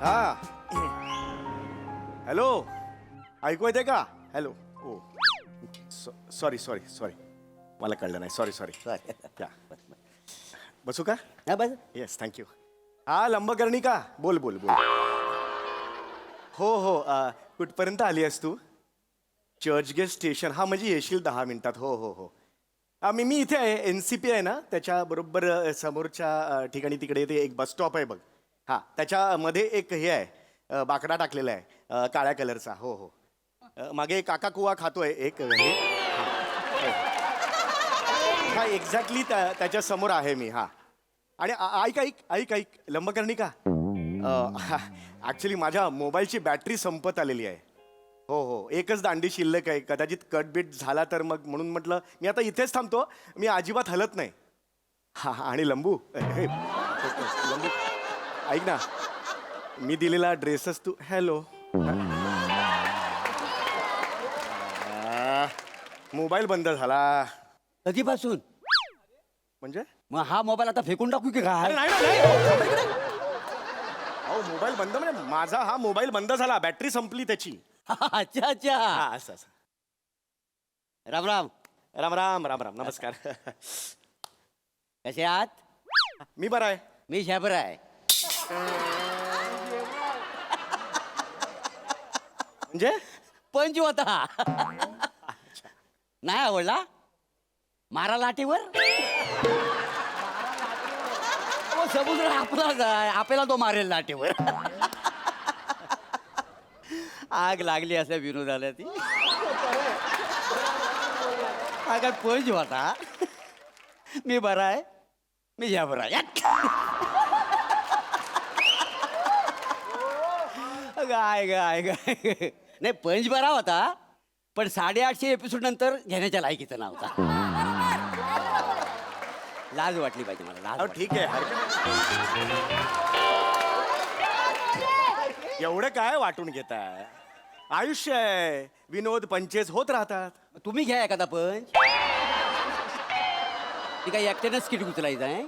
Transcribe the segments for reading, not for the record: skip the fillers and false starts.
हा हॅलो, ऐकू येते का? हॅलो. ओ सॉरी सॉरी सॉरी, मला कळलं नाही. Sorry sorry. या बसू का? हा बस. Yes thank you. हा लंबकर्णी का? बोल बोल बोल. हो हो, कुठपर्यंत आली आहेस तू? चर्चगेट स्टेशन. हा म्हणजे येशील 10 मिनिटात. हो हो हो. मी इथे आहे, NCP आहे ना त्याच्या बरोबर समोरच्या ठिकाणी तिकडे ते एक बस स्टॉप आहे बघ. हां त्याच्यामध्ये एक हे आहे, बाकडा टाकलेला आहे काळ्या कलरचा. हो हो. मागे काका कुवा खातोय एक हे. हा एक्झॅक्टली त्याच्या समोर आहे मी. हा आणि ऐक ऐक ऐक ऐक लंबकर्णी का? ॲक्च्युली माझ्या मोबाईलची बॅटरी संपत आलेली आहे. हो हो, एकच दांडी शिल्लक आहे. कदाचित कटबीट झाला तर मग म्हणून म्हटलं मी आता इथेच थांबतो. मी अजिबात हलत नाही. हा आणि लंबू लंबू ऐक ना, मी दिलेला ड्रेसच तू. हॅलो. मोबाईल बंद झाला. कधीपासून? म्हणजे मग हा मोबाईल आता फेकून टाकू की अरे काय? नाही नाही, नाही. अहो, थांबा इकडे. अहो मोबाईल बंद म्हणजे माझा हा मोबाईल बंद झाला, बॅटरी संपली त्याची. अच्छा अच्छा. हा असं असं. राम राम. राम राम राम राम, नमस्कार. कसे आहात? मी बरा आहे. मी शाबर आहे. म्हणजे पंच होता. नाही आवडला? मारा लाटेवर. अहो, समुद्र आपलाच आहे, आपल्याला तो मारेल लाटेवर. आग लागली असं विनोदाला ती. हा काय पंच होता. मी बरा आहे. मी शाबर आहे. गाय गाय गाय. नाही पंच बरा होता, पण 850 एपिसोड नंतर घेण्याच्या लायकीचा नव्हता. लाज वाटली पाहिजे मला. लाज अहो वाटली. ठीक आहे, हरकत नाही. एवढं काय वाटून घेताय? आयुष्य आहे, विनोद पंचेस होत राहतात. तुम्ही घ्या एखादा पंच. ती काही एकट्यानं स्किट उचलायचं आहे.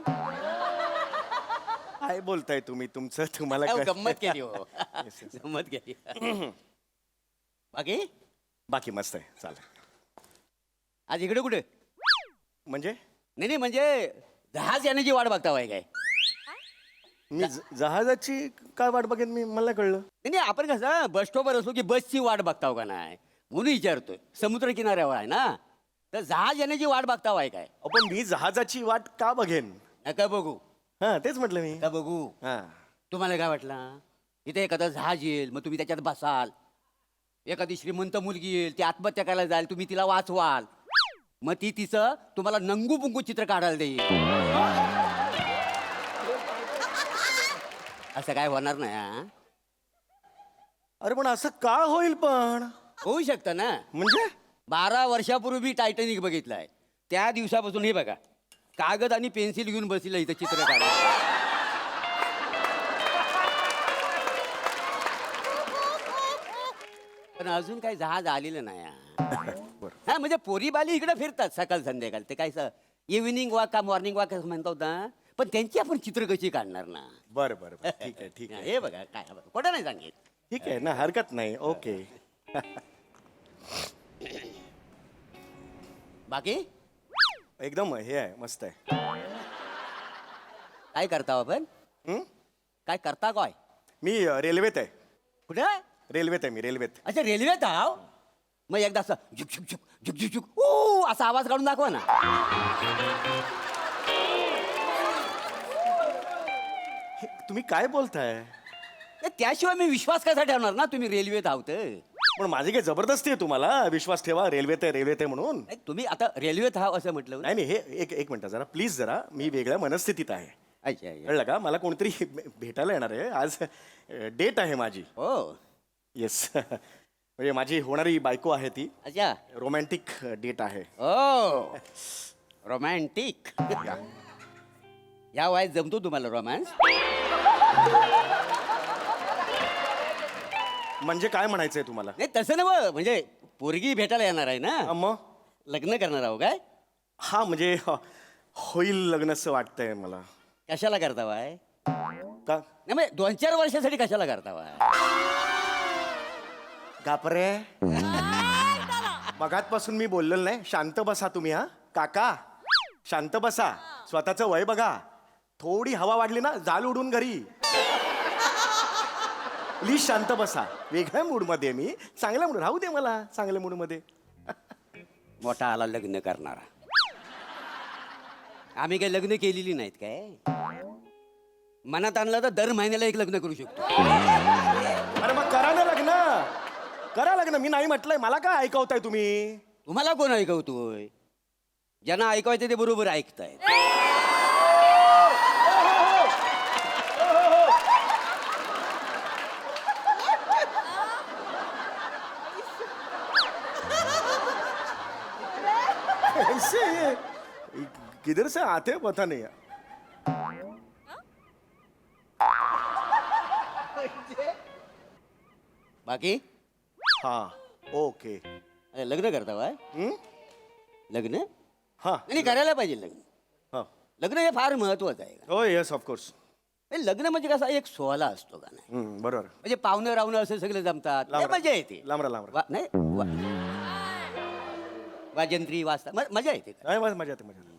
काय बोलताय तुम्ही? तुमचं तुम्हाला अहो, काय- गंमत केली हो. Yes, yes. गंमत केली. बाकी बाकी मस्त आहे, चालेल. आज इकडे कुठे? म्हणजे नाही नाही, म्हणजे जहाज येण्याची वाट बघता वाय काय? मी जहाजाची काय वाट बघेन मी? मला नाही कळलं. नाही नाही, आपण कसं बस स्टॉपवर असलो की बसची वाट बघताव का नाही म्हणून विचारतोय. समुद्र किनाऱ्यावर आहे ना, तर जहाज येण्याची वाट बघताव आहे काय? पण मी जहाजाची वाट का बघेन? नका बघू. हा तेच म्हटलं मी. नका बघू. हा तुम्हाला काय वाटलं? इथे एखादं जहाज येईल, मग तुम्ही त्याच्यात बसाल. एखादी श्रीमंत मुलगी येईल, ती आत्महत्या करायला जाईल, तुम्ही तिला वाचवाल. मग ती तिचं तुम्हाला नंगू पुंगू चित्र काढायला देईल. असं काय होणार नाही. हा? अरे पण असं का होईल पण? होऊ शकतं ना. म्हणजे 12 वर्षापूर्वी मी टायटॅनिक बघितलाय. त्या दिवसापासून हे बघा, कागद आणि पेन्सिल घेऊन बसलेलं इथं चित्र काढायला. पण अजून काही जहाज आलेलं नाही. बरं. हा म्हणजे पोरी बाली इकडे फिरतात सकाळ संध्याकाळ. ते काय इव्हिनिंग वॉक का मॉर्निंग वॉक असं म्हणतो ना, पण त्यांची आपण चित्र कशी काढणार ना? बरं बरं बरं. ठीक आहे ठीक आहे हे बघा काय खोटं नाही सांगेल. ठीक आहे ना, हरकत नाही. ओके. बाकी एकदम हे आहे, मस्त आहे. काय करता आपण? हं? काय करता काय? मी रेल्वेत आहे. कुठे? रेल्वेत आहे मी, रेल्वेत. अच्छा रेल्वेत आहो. मग एकदा असं झुक झुक झुक झुक झुक झुक ऊ असा आवाज काढून दाखवा ना. हे, तुम्ही काय बोलताय? ए, त्याशिवाय मी विश्वास कसा ठेवणार ना तुम्ही रेल्वेत आहोत. पण माझी काही जबरदस्ती आहे तुम्हाला? विश्वास ठेवा, रेल्वेत आहे म्हणून. नाही, तुम्ही आता रेल्वेत आहात असं म्हटलं. नाही नाही, हे एक एक मिनिट जरा प्लीज. जरा मी वेगळ्या मनस्थितीत आहे. अच्छा अच्छा. कळलं का? मला कोणतरी भेटायला येणार आहे आज. डेट आहे माझी. हो. येस. म्हणजे माझी होणारी बायको आहे ती. अच्छा. रोमॅन्टिक डेट आहे. ओ रोमॅन्टिक. या वयात जमतो तुम्हाला रोमॅन्स? म्हणजे काय म्हणायचंय तुम्हाला? नाही तसं नव्ह, म्हणजे पोरगी भेटायला येणार आहे ना, मग लग्न करणार आहो काय? हा म्हणजे होईल लग्न असं वाटतंय मला. कशाला करता बाय? का नाही म्हणजे 2-4 वर्षासाठी कशाला करता बा? गापरे मगातपासून मी बोललेलो नाही. शांत बसा तुम्ही. हा काका शांत बसा. स्वतःचं वय बघा. थोडी हवा वाढली ना जाल उडून घरी. प्लीज शांत बसा. वेगळ्या मूड मध्ये मी. चांगल्या मूड राहू दे मला. चांगल्या मूड मध्ये. मोठा आला लग्न करणारा. आम्ही काही लग्न केलेली नाहीत काय. मनात आणलं तर दर महिन्याला एक लग्न करू शकतो. अरे मग करा ना लग्न. करा लग्न. मी नाही म्हटलंय. मला काय ऐकवताय तुम्ही. तुम्हाला कोण ऐकवतोय? ज्यांना ऐकवायचं ते बरोबर ऐकताय. ऐसे ये किधर से आते हैं पता नहीं. बाकी हा ओके. अरे लग्न करता बाय. लग्न हा नाही करायला पाहिजे लग्न. हा लग्न हे फार महत्वाचं आहे. हो येस ऑफकोर्स. हे लग्न म्हणजे कसा एक सोहळा असतो का नाही. बरोबर. म्हणजे पाहुणं रावणं असं सगळे जमतात. लय लांबरा. मजा येते. लांबरा लांबरा. नाही वाजंत्री वाजता मजा येते. नाही, मजा येते मजा येते.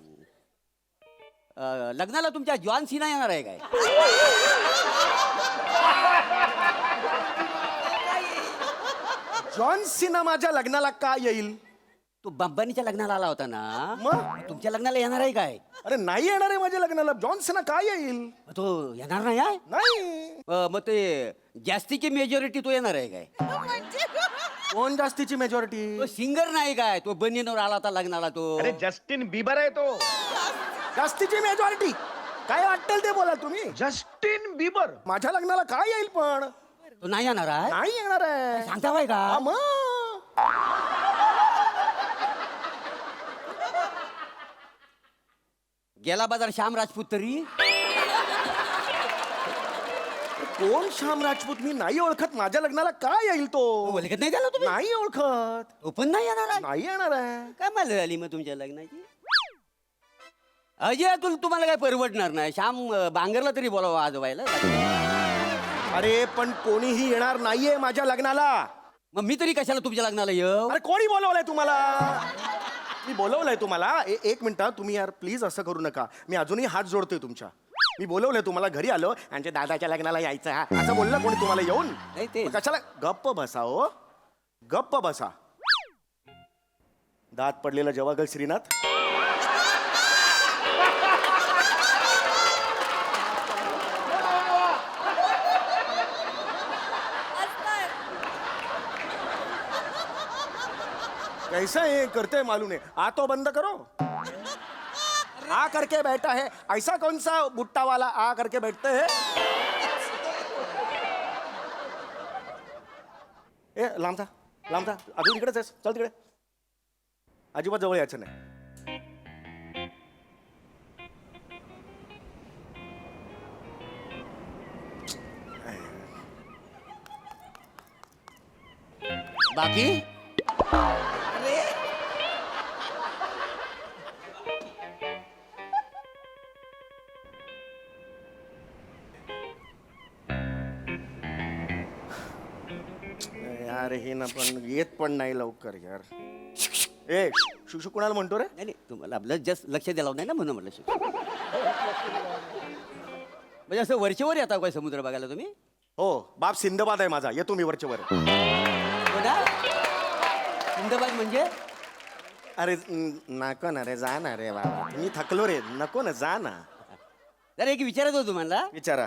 लग्नाला तुमच्या जॉन सिना येणार आहे काय? जॉन सिना माझ्या लग्नाला का येईल. तो बंबानीच्या लग्नाला आला होता ना. मग तुमच्या लग्नाला येणार आहे काय? अरे नाही येणार आहे माझ्या लग्नाला. जॉन सिना का येईल. तो येणार नाही आहे? नाही. मग ते जास्तीची मेजॉरिटी तो येणार आहे काय? कोण जास्तीची मेजॉरिटी. तो सिंगर नाही काय? तो बनीनवर आला होता लग्नाला तो. अरे जस्टिन बिबर आहे तो. जास्तीची मेजॉरिटी. काय वाटेल ते बोला तुम्ही. Justin Bieber. माझ्या लग्नाला काय येईल पण. तो नाही येणार आहे. नाही येणार आहे. सांगता बाय का? हा, मग गेला बाजार श्याम राजपूत तरी. कोण श्याम राजपूत. मी नाही ओळखत. माझ्या लग्नाला काय येईल तो. ओळखत नाही त्याला तुम्ही? नाही ओळखत. तो पण नाही येणार आहे. नाही येणार आहे. काय मला झाली मग तुमच्या लग्नाची. अजय तुम्हाला काय परवडणार नाही. श्याम बांगरला तरी बोलावं आजोबायला. अरे पण कोणीही येणार नाहीये माझ्या लग्नाला. मग मी तरी कशाला तुमच्या लग्नाला येऊ. अरे कोणी बोलवलंय तुम्हाला. मी बोलवलंय तुम्हाला. एक मिनिट तुम्ही यार प्लीज असं करू नका. मी अजूनही हात जोडतोय तुमच्या. मी बोलवलंय तुम्हाला. घरी आलो यांच्या दादाच्या लग्नाला यायचं हा असं बोललं कोणी तुम्हाला येऊन. नाही ते मग कशाला. गप्प बसा हो. गप्प बसा. दात पडलेला जवागल श्रीनाथ. कैसा ये करते मालूम है. आ तो बंद करो. आ करके बैठा है. ऐसा कौन सा बुट्टा वाला आ करके बैठते हैं. ए लांब था अजून इकडेच आहेस. चल तिकडे. अजिबात जवळ यायचं नाही. बाकी यार हे ना पण येत पण नाही लवकर यार. ए शुशू कुणाला म्हणतो रे. नाही नाही, तुम्हाला आपलं जस्ट लक्ष द्यायला नाही ना म्हणून म्हटलं शिक्षक. म्हणजे असं वरचेवर येता काय समुद्र बघायला तुम्ही. हो बाप सिंदबाद आहे माझा. येतो मी वरच्या वर. हो ना. सिंधबाद म्हणजे अरे नको ना रे. जा ना रे बाबा. मी थकलो रे. नको ना. जा ना. जरा एक विचारत होतो तुम्हाला. विचारा.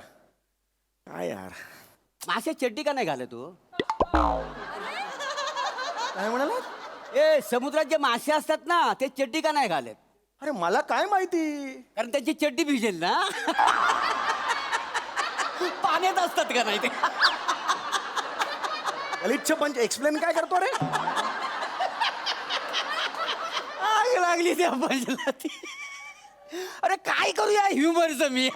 काय यार. मासे चड्डी का नाही घालत तू. काय म्हणाला. ए समुद्रात जे मासे असतात ना ते चड्डी का नाही घालत. अरे मला काय माहिती. कारण त्यांची चड्डी भिजेल ना. पाण्यात असतात का नाही ते. गलिच्छ पंच एक्सप्लेन काय करतो रे. आग लागली त्या पंचला ती. अरे काय करूया ह्युमरचं मी.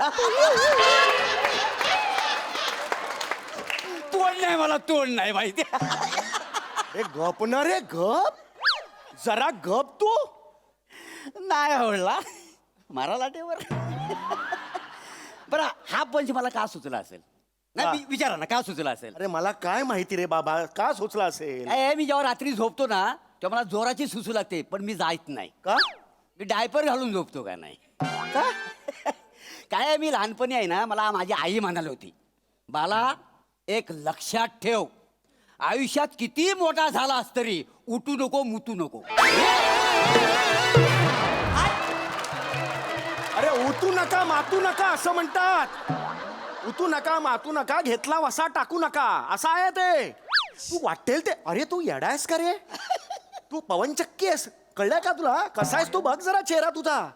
तोंड नाही मला. तोंड नाही माहिती. ए गप ना रे. गप. जरा गप तू. नाही आवडला. मारा लाटेवर. बरं हा पंच मला का सुचला असेल नाही विचारा ना का सुचला असेल अरे मला काय माहिती रे बाबा, का सुचला असेल? मी जेव्हा रात्री झोपतो ना तेव्हा मला जोराची सुसू लागते पण मी जायत नाही का? मी डायपर घालून झोपतो का नाही का काय आहे, मी लहानपणी आहे ना मला माझी आई म्हणाली होती बाला एक लक्षात ठेव आयुष्यात किती मोठा झालास तरी उठू नको मुतू नको अरे उतू नका मातू नका असं म्हणतात. उतू नका मातू नका, घेतला वसा टाकू नका असं आहे ते. तू वाटेल ते, अरे तू येडायस का रे? तू पवनचक्की आहेस, कळलं का तुला? कसा आहेस तू बघ जरा चेहरा तुझा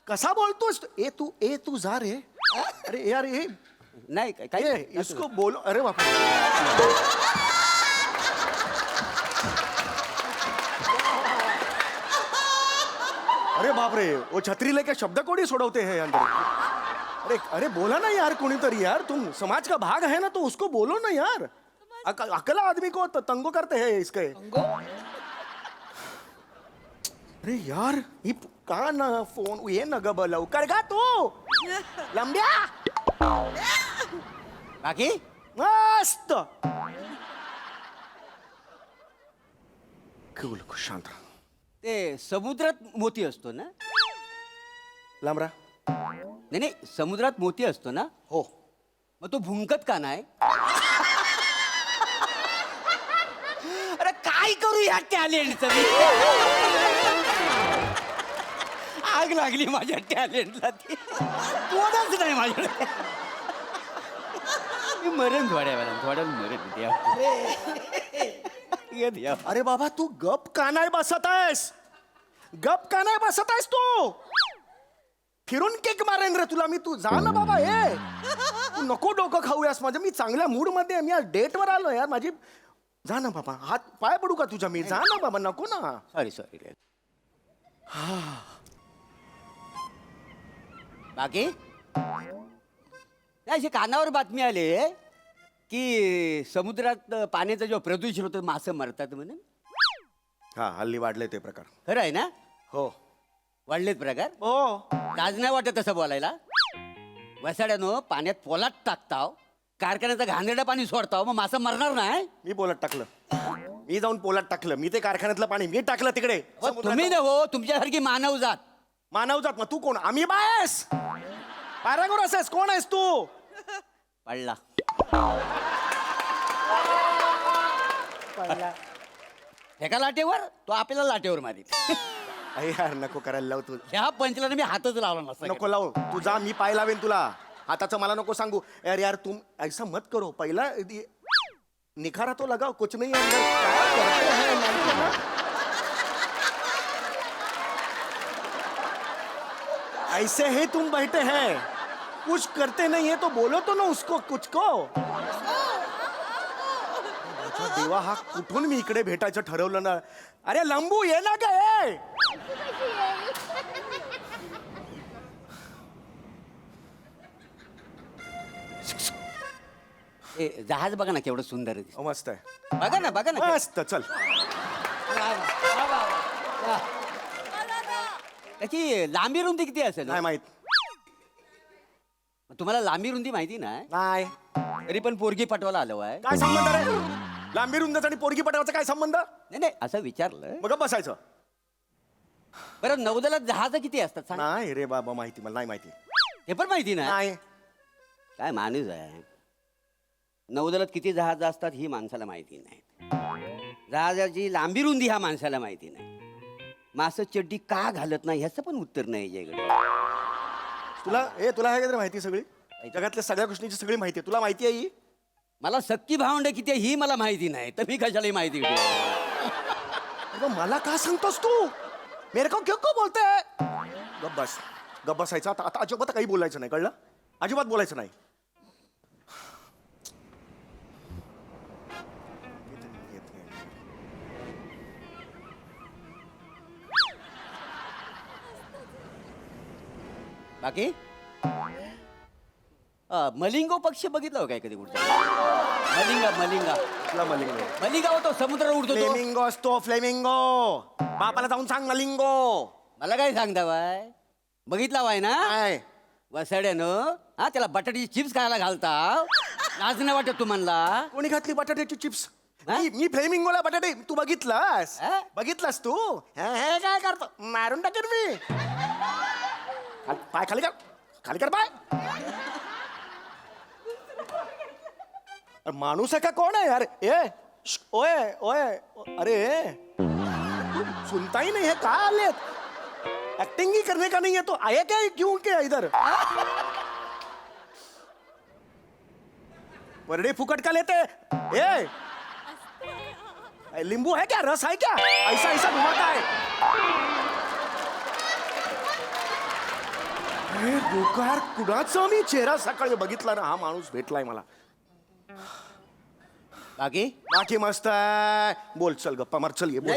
कसा बोलतोस. ए तू जा रे. अरे यार ए नाही काय ए, इसको बोलो. अरे बाप अरे बाप रे, वो छत्री लेके शब्द कोडी सोडवते हैं अंदर. अरे अरे बोला ना यार कोणीतरी यार, तुम समाज का भाग है ना तो उसको बोलो ना यार. अकेला आदमी को तंगो करते हैं इसके. अरे यार ही का ना फोन ये न ग लवकर का तू लंब्या. बाकी मस्त कूल शांत राहा. ते समुद्रात मोती असतो ना लांबरा. नाही नाही समुद्रात मोती असतो ना हो मग तो भुंकत का नाही अरे काय करू या टॅलेंटचं मी आग लागली माझ्या टॅलेंटला ती कोणच नाही माझ्याकडे मी मरण थोड्या मरण द्या अरे बाबा तू गप का नाही बसत आहेस? गप का नाही बसत आहेस तू? फिरून केक मारेन रे तुला मी. तू जा ना बाबा. तू नको डोकं खाऊयास माझं. मी चांगल्या मूड मध्ये आहे. मी आज डेटवर आलो यार माझी. जा ना बाबा, हात पाय पडू का तुझ्या मी? जा ना बाबा, नको ना. सॉरी बाकी नाही, अशी कानावर बातमी आली की समुद्रात पाण्याचं जेव्हा प्रदूषण होतं मासे मरतात म्हणून. हा हल्ली वाढले ते प्रकार. खरं आहे ना? हो वाढलेत प्रकार. हो लाज नाही वाटत तसं बोलायला. वसाड्यानं पाण्यात पोलात टाकताव, कारखान्याचं घाणेरडं पाणी सोडताव, मग मासा मरणार नाही. मी पोलात टाकलं. मी जाऊन पोलात टाकलं. मी ते कारखान्यातलं पाणी मी टाकलं तिकडे. तुम्ही न हो तुमच्यासारखी मानव जात. मानव जात. मग तू कोण? आम्ही बायस पॅरागोरस आहेस? कोण आहेस तू? पडला एका लाटेवर तो आपल्याला लाटेवर मारी. अरे यार नको करायला लाव तू. ह्या पंचला मी हातच लावला नसता. नको लाव तू. जा मी पाय लावेन तुला. हाताचं मला नको सांगू. यार यार तुम ऐसा मत करो. पहिला निखारा तो लगाओ. कुछ नहीं है अंदर. क्या करते हैं मालूम है ना? ऐसे ही तुम बैठे हैं, कुछ करते नहीं है तो बोलो तो ना उसको कुछ को. अच्छा देवा, हा कुठून मी इकडे भेटायचं ठरवलं ना. अरे लंबू ये ना गे. जहाज बघा ना केवढं सुंदर आहे. मस्त आहे. बघा ना मस्त. चल त्याची लांबी रुंदी किती असेल हो? नाही माहित. तुम्हाला लांबी रुंदी माहिती नाही नाही. तरी पण पोरगी पटवायला आलो आहे. काय संबंध रे? लांबी रुंदच आणि पोरगी पटावाचा काय संबंध? नाही असं विचारलं. मग बसायचं. बरं नौदलात जहाज किती असतात सांग. नाही रे बाबा माहिती मला नाही माहिती. हे पण माहिती नाही. नाही. काय माणूस आहे. नौदलात किती जहाज असतात ही माणसाला माहिती नाही. जहाजाची लांबी रुंदी ह्या माणसाला माहिती नाही. मासं चड्डी का घालत नाही ह्याचं पण उत्तर नाही याच्याकडे. तुला आहे का माहिती सगळी? जगातल्या सगळ्या गोष्टींची सगळी माहिती आहे. तुला माहिती आहे ही? मला सक्की भावंड किती आहे ही मला माहिती नाही तर मी कशाला ही माहिती घेऊ? अरे मला का सांगतोस तू? मेरे को क्यों को बोलते है? गप बसायचं. आता अजिबात काही बोलायचं नाही, कळलं? अजिबात बोलायचं नाही. बाकी मलिंगो पक्षी बघितला हो काय कधी कुठचा? मलिंगा तुला मलिंगो. मलिंगा होतो समुद्रावर उडतो तो. फ्लेमिंगो असतो फ्लेमिंगो. बापाला जाऊन सांग मलिंगो. मला काय सांगता बाय बघितला वाय ना काय? वसाड्यानं हा त्याला बटाट्याची चिप्स खायला घालता लाज नाही वाटत तुम्हाला? कोणी घातली बटाट्याची चिप्स? हा? मी फ्लेमिंगोला बटाटे तू बघितलास? हा? बघितलास तू? हे काय करतो? मारून टाकेन मी. पाय खाली कर, खाली कर पाय. अरे माणूस आहे का कोण आहे यार? ओए ओए अरे सुनता ही नहीं है, कहाँ आले? एक्टिंग ही करने का नहीं है तो आए क्या क्यों क्या इधर? परडे फुकट का लेते? नींबू है क्या, रस है क्या? ऐसा ऐसा घुमाता है. डोकार कुणाचा मी चेहरा सकाळी बघितला ना, हा माणूस भेटलाय मला. बाकी बाकी मस्त आहे. बोल चल गप्पा मार चल ये बोल.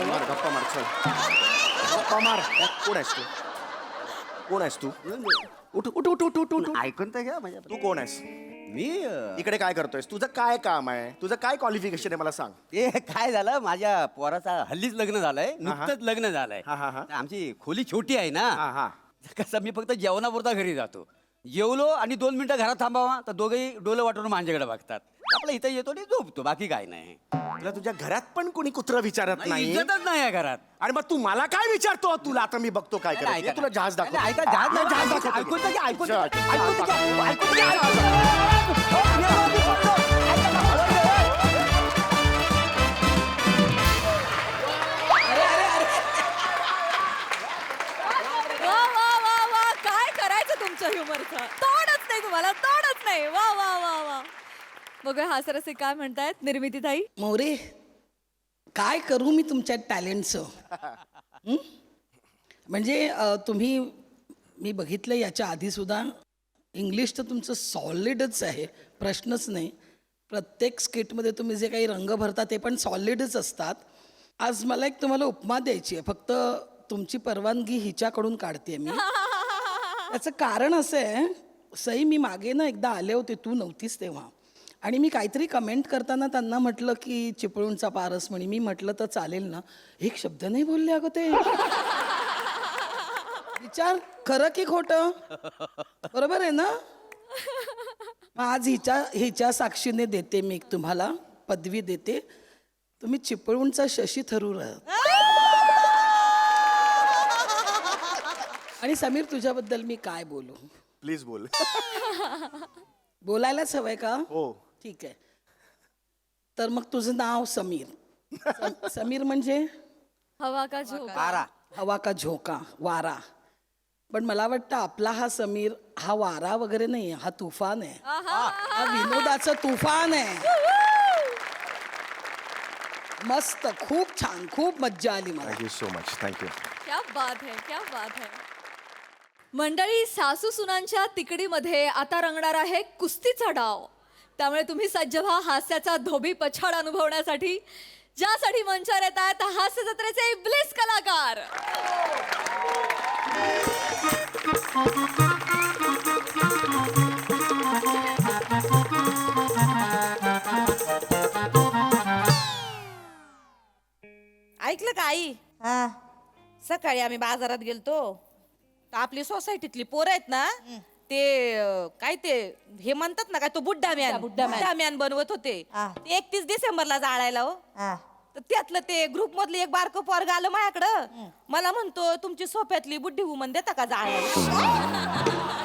मार गप्पा मार चल. गप्पा मार. कोण आहेस तू? कोण आहेस तू? उठ उठ उठ उठ उठ उठ. ऐकून तर घ्या माझ्या. तू कोण आहेस? मी इकडे काय करतोयस? तुझं काय काम आहे? तुझं काय क्वालिफिकेशन आहे मला सांग. ते काय झालं, माझ्या पोराचा हल्लीच लग्न झालंय, नुकतंच लग्न झालंय. हा, हा, हा. तर आमची खोली छोटी आहे ना, हा हा. कसं मी फक्त जेवणापुरता घरी जातो. जेवलो आणि 2 मिनिटं घरात थांबावा तर दोघेही डोलं वाटून माझ्याकडे बघतात. आपलं इथं येतो आणि झोपतो, बाकी काय नाही. तुला तुझ्या घरात पण कोणी कुत्र विचारत नाही? इज्जतच नाही या घरात. आणि मग तू मला काय विचारतो? तुला आता मी बघतो काय नाही, करायचं. ऐका तुला ना. जहाज दाखव. नाही, ऐका, जहाज नाही, जहाज जहाज दाखवतो. ऐकून तर घ्या, ऐकून तर घ्या, जहाज. ऐकून तर घ्या, ऐकून तर घ्या. वा वा वा वा काय करायचं तुमच्या ह्युमरचं? तोडच नाही तुम्हाला, तोडच नाही. वा वा वा वा. बघा हास्यरसिक काय म्हणतायत निर्मितीताई? मोरे काय करू मी तुमच्या टॅलेंटचं? म्हणजे तुम्ही मी बघितलं याच्या आधीसुद्धा इंग्लिश तर तुमचं सॉलिडच आहे, प्रश्नच नाही. प्रत्येक स्किटमध्ये तुम्ही जे काही रंग भरता ते पण सॉलिडच असतात. आज मला एक तुम्हाला उपमा द्यायची आहे, फक्त तुमची परवानगी हिच्याकडून काढते मी. त्याचं कारण असं आहे, सई मी मागे ना एकदा आले होते, तू नव्हतीस तेव्हा, आणि मी काहीतरी कमेंट करताना त्यांना म्हटलं की चिपळूणचा पारस म्हणे. मी म्हटलं तर चालेल ना? एक शब्द नाही बोलले अगं ते. विचार खरं की खोटं? बरोबर आहे ना? मग आज हिच्या साक्षीने देते मी तुम्हाला पदवी देते. तुम्ही चिपळूणचा शशी थरूर आहात. आणि समीर तुझ्याबद्दल मी काय बोलू? प्लीज बोल. बोलायलाच हवंय का? हो. ठीक आहे. तर मग तुझं नाव समीर. समीर म्हणजे हवा का झोका? बारा. हवा का झोका, वारा. पण मला वाटतं आपला हा समीर हा वारा वगैरे नाही, हा तुफान आहे. हा विनोदाचं तुफान आहे. मस्त, खूप छान, खूप मज्जा आली मला. Thank you so much. थँक्यू. क्या बात है, क्या बात है. मंडळी, सासू सुनांच्या तिकडीमध्ये आता रंगणार आहे कुस्तीचा डाव. त्यामुळे तुम्ही सज्ज व्हा हास्याचा धोबी पछाड अनुभवण्यासाठी, ज्यासाठी मंचावर येत आहेत हास्य जत्रेचे इब्लिस कलाकार. ऐकलं का आई? हा सकाळी आम्ही बाजारात गेलतो तर आपली सोसायटीतली पोरं आहेत ना, ते काय ते हे म्हणतात ना, काय तो बुड्ढा मॅन बनवत होते. हा. ते 31 डिसेंबरला जाळायला हो. हा तर त्यातलं ते ग्रुप मधलं एक बारकं पोरग आलं माझ्याकडं. मला म्हणतो तुमची सोफ्यातली बुड्ढी वुमन देता का जाळायला?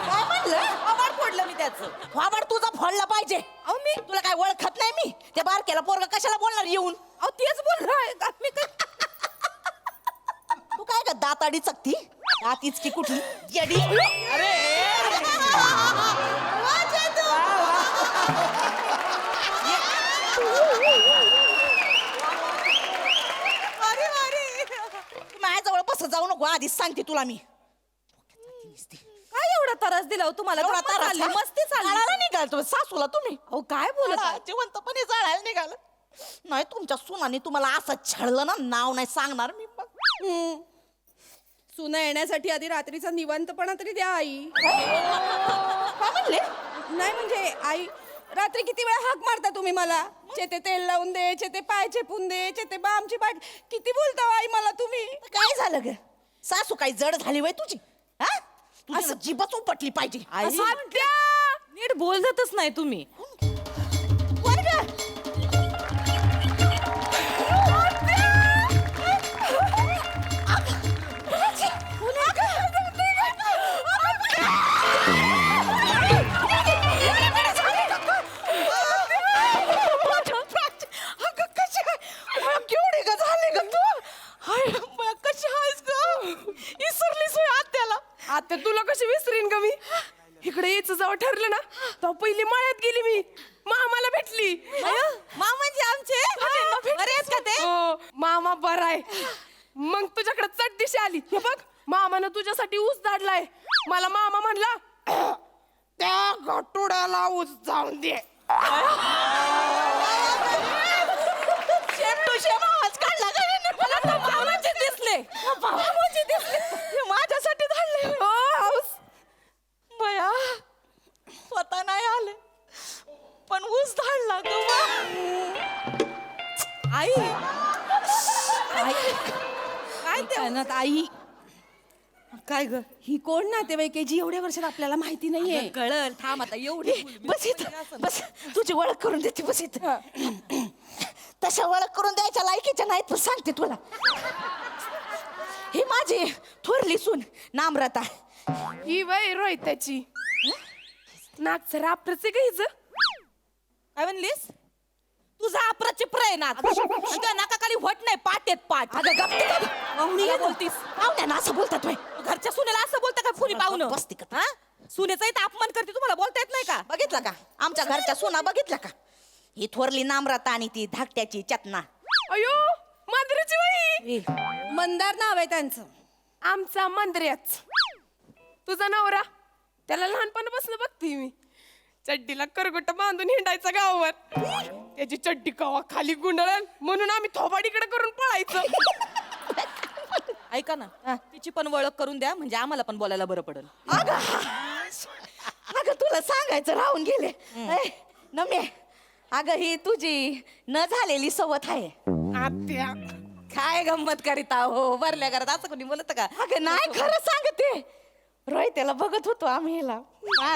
काय म्हणलं? आभार फोडलं मी त्याचं. वाबड तुझा फोडला पाहिजे. अहो मी तुला काय ओळखत नाही मी? त्या बारक्याला पोरगा कशाला बोलणार येऊन? अहो तेच बोललोय का मी तू काय का दाताडी चकती? दातीच की कुठली येडी? माझ्याजवळ बसत जाऊ नको, आधीच सांगते तुला मी. काय एवढा त्रास दिला हो तुम्हाला? एवढा गप्पा त्रास चालली, का? मस्ती चालली. जाळायला निघाल तुम्ही सासूला तुम्ही. अहो काय बोलत आहे? जिवंतपणे जाळायला निघाल. नाही तुमच्या सुनाने तुम्हाला असं छळलं ना, नाव नाही सांगणार मी. सुना येण्यासाठी आधी रात्रीचा निवांतपणा तरी द्या आई. काय म्हणले? नाही म्हणजे आई, रात्री किती वेळा हाक मारता तुम्ही मला? चेते तेल लावून दे, चेते पाय चेपून दे, चेते बामची पाय. किती बोलता हो आई मला तुम्ही? काय झालं ग? सासू काही जड झाली वय तुझी? हा? तुझी जीभच उपटली पाहिजे. आई नीट बोलतच नाही तुम्ही. वर ग. केवढे ग झाले ग तू. कशी आहेस ग. इसरलीस होय आत्याला. आता तुला कशी विसरीन ग मी. इकडे यायचं जेव्हा ठरलं ना तेव्हा पहिली मळ्यात गेली मी. मामाला भेटली. मामाजी आमचे बरे आहेत का ते? हो, मामा बरा आहे. मग तुझ्याकडे चट दिशी आली. हे बघ मामानं तुझ्यासाठी ऊस धाडलाय. मला मामा म्हणला त्या गटुड्याला ऊस जाऊन दे. शेम टू शेम आवाज काढला का याने? मला तर मामाचे दिसले. मामाचे दिसले. हे माझ्यासाठी धाडले. हो, हौस. बया स्वतः नाही आले पण ऊस धाडला ग वा. आई काय ते आई काय ग ही कोण नातेवाईक आहे जी एवढ्या वर्षात आपल्याला माहिती नाहीये. कळल थांब आता एवढी बस इथं बस. तुझी ओळख करून देते. बस इथं. तशा ओळख करून द्यायच्या लायकीच्या नाहीत पण सांगते तुला. ही माझी थोरली सून नामरता. ही वय रोहिताची नागचं राप्रच आहे का हिचं. काय म्हणलीस? तुझा अप्रचिप्र आहे ना. नाकाखाली वट नाही पाट येत पाट. अगं गप्प कर. काय बोलतीस? पाहुण्यांना असं बोलतात होय. घरच्या सुनेला असं बोलता का कुणी पाहुणं? बसती का? हा? सुनेचाही तर अपमान करते तुम्हाला बोलता येत नाही का? बघितलं का आमच्या घरच्या सुना बघितल्या का. ही थोरली नामरता आणि ती धाकट्याची चतना. अयो मांजरीची वही. मंदार नाव आहे त्यांचं. आमचा मंदऱ्याच. तुझा नवरा त्याला लहानपणापासून बघते मी. चड्डीला करगोट बांधून हिंडायचा गावावर. त्याची चड्डी कवा खाली गुंडळल म्हणून आम्ही थोबाडीकडे करून पळायचो. ऐका ना तिची पण ओळख करून द्या म्हणजे आम्हाला पण बोलायला बरं पडेल. अगं तुला सांगायचं राहून गेले. नम्या अगं ही तुझी न झालेली सवत आहे. आत्या काय गंमत करीता हो भरल्या घरात असं कोणी बोलत का? अगं नाही खरं सांगते. रोहित्याला बघत होतो आम्ही हिला.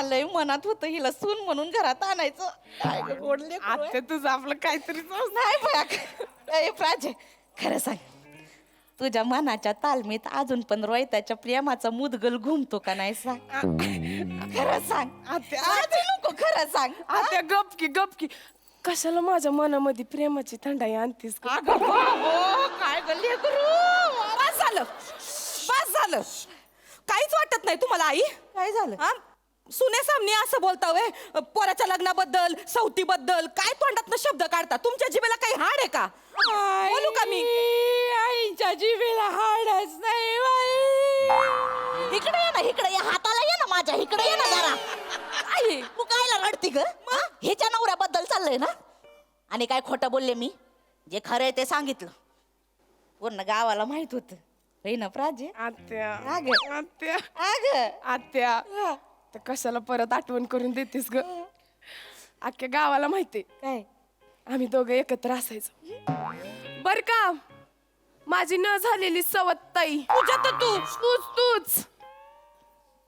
लय मनात होतं हिला सून म्हणून घरात आणायचं. काय गं गोड लेकरू आहे. आत्या तुझं आपलं काहीतरी नाही बघ प्राजे खरं सांग. तुझ्या मनाच्या तालमीत अजून पण रोहिताच्या प्रेमाचा मुदगल घुमतो का नाही सांग. खरं सांग. लाजू नको खरं सांग. आत्या गपकी कशाला माझ्या मनामध्ये प्रेमाची थंडाई आणतीस ग? अगं बाबो, काय गं लेकरू. बस झालं काहीच वाटत नाही तुम्हाला आई? काय झालं. हा? सुनेसामने असं बोलता वय पोराच्या लग्नाबद्दल सवतीबद्दल काय तोंडातनं शब्द काढता? तुमच्या जिभेला काही हाड आहे का? बोलू का मी? आईच्या जीवेला हाडच नाही बाई. इकडे ये ना इकडे ये. हाताला ये ना माझ्या इकडे ये ना जरा. आई तू कायला रडती ग. ह्याच्या नवऱ्याबद्दल चाललंय ना. आणि काय खोटं बोलले मी. जे खरं आहे ते सांगितलं. पूर्ण गावाला माहित होत. ना प्राजे. आत्या अगं. आत्या अगं आत्या तर कशाला परत आठवण करून देतेस ग. अख्ख्या गावाला माहितीये काय आम्ही दोघं एकत्र असायचो. बर का माझी न झालेली सवत ताई तूच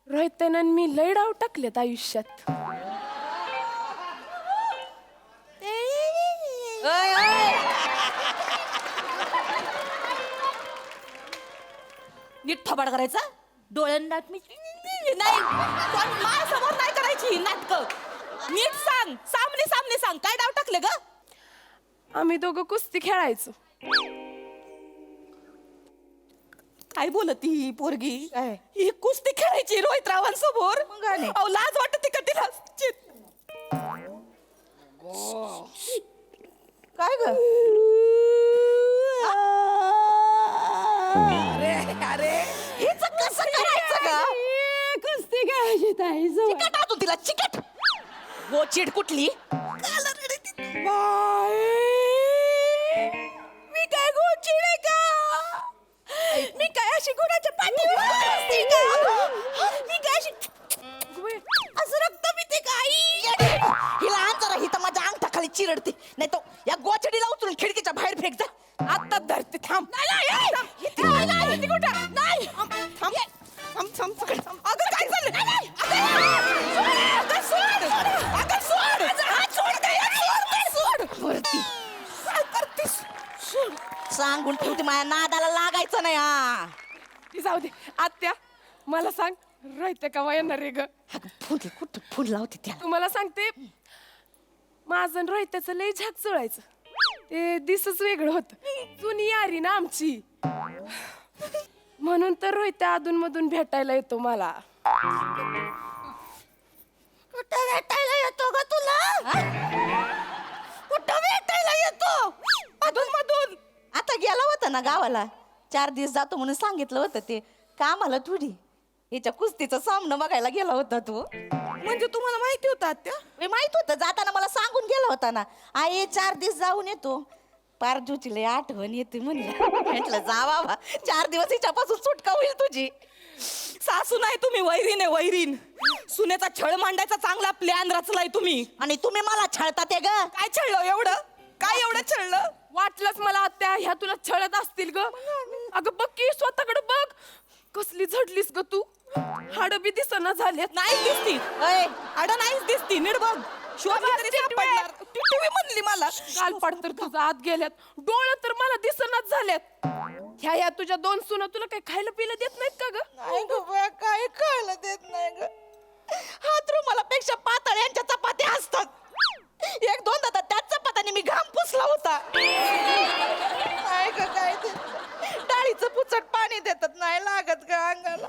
रोहितन मी लय डाव टाकलेत आयुष्यात. नीट थोबाड करायचा डोळ्यांना नाही माझ्यासमोर नाही करायची ही नाटकं. नीट सांग सामने सांग काय डाव टाकले ग? आम्ही दोघं कुस्ती खेळायचो. काय बोलती ही पोरगी? काय? ही कुस्ती खेळायची रोहितरावांसमोर. गाणे. अहो लाज वाटते का तिला? काय ग. अरे हिचं कसं करायचं ग. कुस्ती खेळायची ताई चिकट आतून तिला चिकट. हो चिड कुठली? मी काय गोचिड आहे का? मी काय अशी गुणाच्या पाठीवर बसते का? मी काय अशी असं रक्त पिते काही. हिला आण जरा. ही तर माझ्या अंगठाखाली चिरडते. नाही तो या गोचडीला उचलून खिडकीच्या बाहेर फेक जा. आता धरते थांब. नाही अगं काय झालं? सांगून ठेवते माझ्या नादाला लागायचं नाही हा. ती जाऊ दे आत्या मला सांग रोहित्या कवा येणार रे ग अगं, फुल कुठं फुल लावते त्याला. तुम्हाला सांगते माझं आणि रोहित्याचं लय झाक जुळायचं ते दिसच वेगळं होत जुनी यारी ना आमची म्हणून तर रोहित्या अधून मधून भेटायला येतो मला. कुठं भेटायला येतो ग तुला कुठं भेटायला येतो मधून मधून आता गेला होता ना गावाला 4 दिवस जातो म्हणून सांगितलं होतं ते कामाला थोडी हिच्या कुस्तीचा सामना बघायला गेला होता तू. म्हणजे तुम्हाला माहिती होतं आत्या? माहित होतं जाताना मला सांगून गेला होता ना आई 4 दिवस जाऊन येतो. पारजूची लय आठवण येते म्हणलं म्हटलं जा बाबा 4 दिवस हिच्यापासून सुटका होईल तुझी. सासू नाही तुम्ही वैरीन आहे वैरीन. सुनेचा छळ मांडायचा चांगला प्लॅन रचलाय तुम्ही. आणि तुम्ही मला छळता ते ग. काय छळलं एवढं काय एवढं छळलं. वाटलंच मला आत्या ह्या तुला छळत असतील ग. अगं बघ की स्वतःकडे बघ कसली झडलीस ग तू. हाड बी दिसना झालेत. नाही दिसती आड नाहीच दिसती नीट बघ. शोधली तरी सापडणार. टिटवी म्हणली मला. गालपाड तर तुझा आत गेल्यात डोळं तर मला दिसनाच झाल्यात. ह्या तुझ्या 2 सुना तुला काही खायला पिलं देत नाहीत का ग. नाही ग बा, काय कळलं देत नाही ग. हात रुमालापेक्षा पातळ यांच्या चपात्या असतात. 1-2 तर त्याच चपात्याने मी घाम पुसला होता. काय ग काय ते डाळीचं पुचट पाणी देतात नाही लागत ग अंगाला.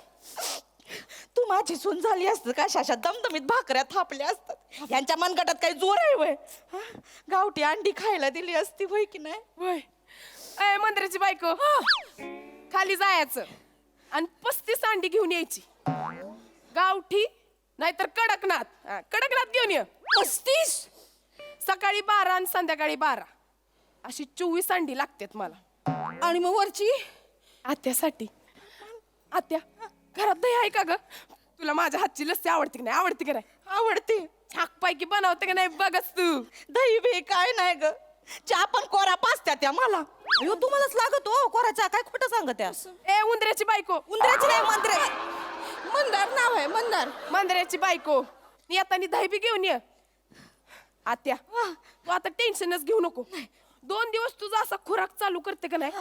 तू माझी सून झाली असत का शाशा दमदमीत भाकऱ्या थापल्या असतात. यांच्या मनगटात काही जोर आहे वय. गावठी अंडी खायला दिली असती वय की नाही. वय ए मंदिराची बायको खाली जायचं आणि 35 अंडी घेऊन यायची. गावठी नाहीतर कडकनाथ. कडकनाथ घेऊन ये. 35 सकाळी 12 आणि संध्याकाळी 12 अशी 24 अंडी लागतात मला. आणि मग वरची आत्यासाठी. आत्या घरात दही आहे का ग. तुला माझ्या हातची लस्सी आवडते की नाही. आवडते की नाही. आवडते. छाकपैकी बनवते की नाही बघच तू. दही बी काय नाही ग. चहा पण कोरा पाचत्या त्या मला. अयो तुम्हालाच लागत हो कोराचा काय खोटं सांगत ए उंदऱ्याची बायको. उंदराची नाही मंत्रे मंदार नाव आहे मंदार. मंदिराची बायको येतानी दही बी घेऊन ये. आत्या तू आता टेन्शनच घेऊ नको. 2 दिवस तुझा असा खुराक चालू करते का नाही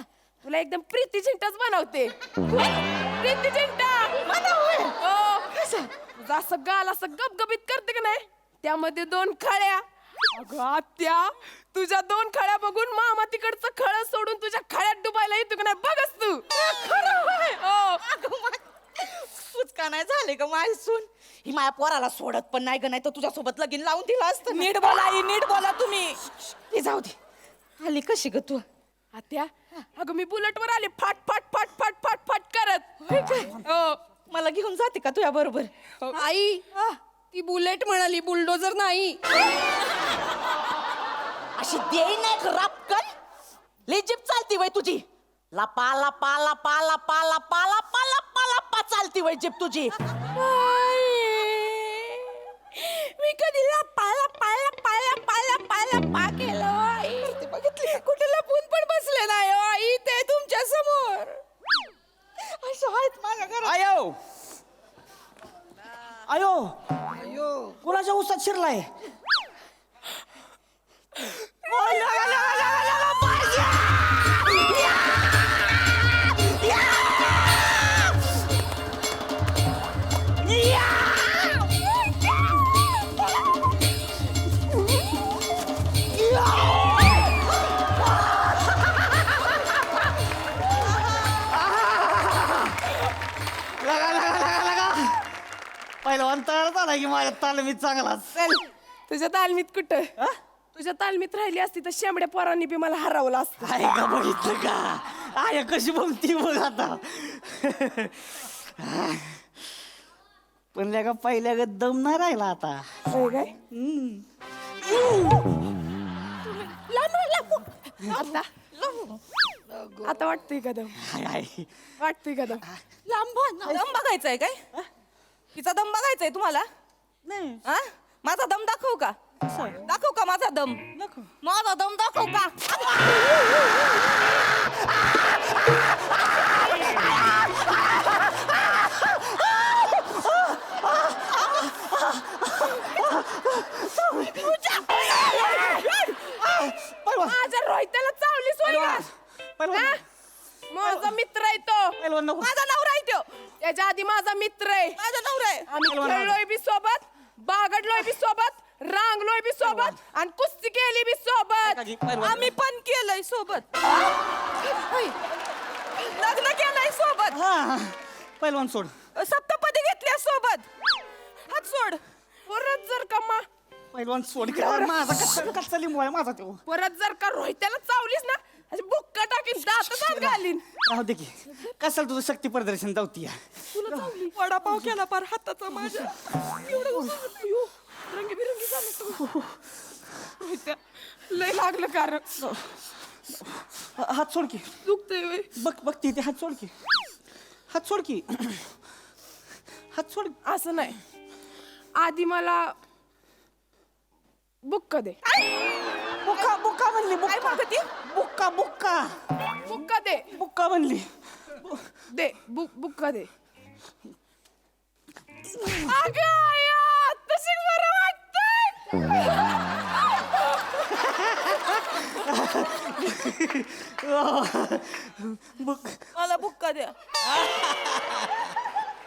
तुला एकदम प्रीती झिंटाच बनवते. प्रीती झिंटा हो. तुझा असं गाल असं गबगबीत करते का नाही त्यामध्ये 2 खळ्या. अगं आत्या तुझ्या 2 खळ्या बघून मामा तिकडचं खळ सोडून तुझ्या खळ्यात डुबायला येतो का नाही बघच तू. सुचका नाही झाले ग माझी सून. ही माझ्या पोराला सोडत पण नाही ग नाही तर तुझ्यासोबत लगीन लावून दिलं असतं. नीट बोला आई नीट बोला तुम्ही. ते जाऊ दे. आली कशी ग तू. आत्या अगं मी बुलेटवर आले फाट फाट फाट फाट फाट फाट करत. हो मला घेऊन जाते का तुझ्या बरोबर. आई ती बुलेट म्हणाली बुलडोजर नाही. अशी देई नाही रापकन लय जीप चालती वय तुझी. लपा लपा लपा लपा लपा लपा लपा लपा चालती वय जीप तुझी. मी कधी लपा लपा लपा लपा लपा लपा केलं. बघितली कुठे लपून पण बसले नाही हो आई ते तुमच्या समोर. असं आहेत माझ्या घरात. आयो आयो कोणाच्या उसात शिरलाय. पहिलवान तयार झाला की माझ्या तालमीत चांगलाच. तुझ्या तालमीत कुठं तुझ्या तालमीत राहिली असती तर शेंबड्या पोरांनी बी मला हरवलं असतं. आहे का बघितलं का आय कशी बघती बघ आता. पण का पहिल्या ग दम नाही राहिला आता. होय काय आता आता वाटतंय का दम. हाय, हाय. वाटतंय का दम. दम बघायचाय काय तिचा दम बघायचाय तुम्हाला. नाही हा माझा दम दाखवू का. दाखवू का माझा दम. माझा दम दाखवू का. माझ्या रोहित्याला चावली सोय का. पहिलवान पैलवान नको माझा नवरा आहे तो. त्याच्या आधी माझा मित्र आहे. माझा नवरा आहे. आम्ही खेळलोय बी सोबत, बागडलोय बी सोबत, रांगलोय बी सोबत आणि कुस्ती केली बी सोबत. काकी, पैलवान. आम्ही पण केलंय सोबत. लग्न केलंय सोबत. हा पैलवान सोड सप्तपदी घेतल्या सोबत. हात सोड. परत जर का पैलवान सोड की. अरे, माझा कच्चा लिंबू आहे माझा तो. परत जर का रोहित्याला चावलीस ना अशी बुक्का टाकीन, दात घालीन. राहू दे की कशाला तुझं शक्ती प्रदर्शन जाऊती वडापाव केला पार हाताचा माझ्या. रंगीबिरंगी झालं सगळं. रोहित्या, लय लागलं कारण हात सोड की. दुखतंय व्हय. बघ ते हात सोड की. हात सोड की. हात सोड. असं नाही, आधी मला बुक्का दे. बुक्का बुक्का म्हणली काय मागती? बुक्का बुक्का बुक्का दे. बुक्का म्हणली. दे बुक्का दे. अगं आया, तशी बरं वाटतंय. बुक मला बुक्का द्या.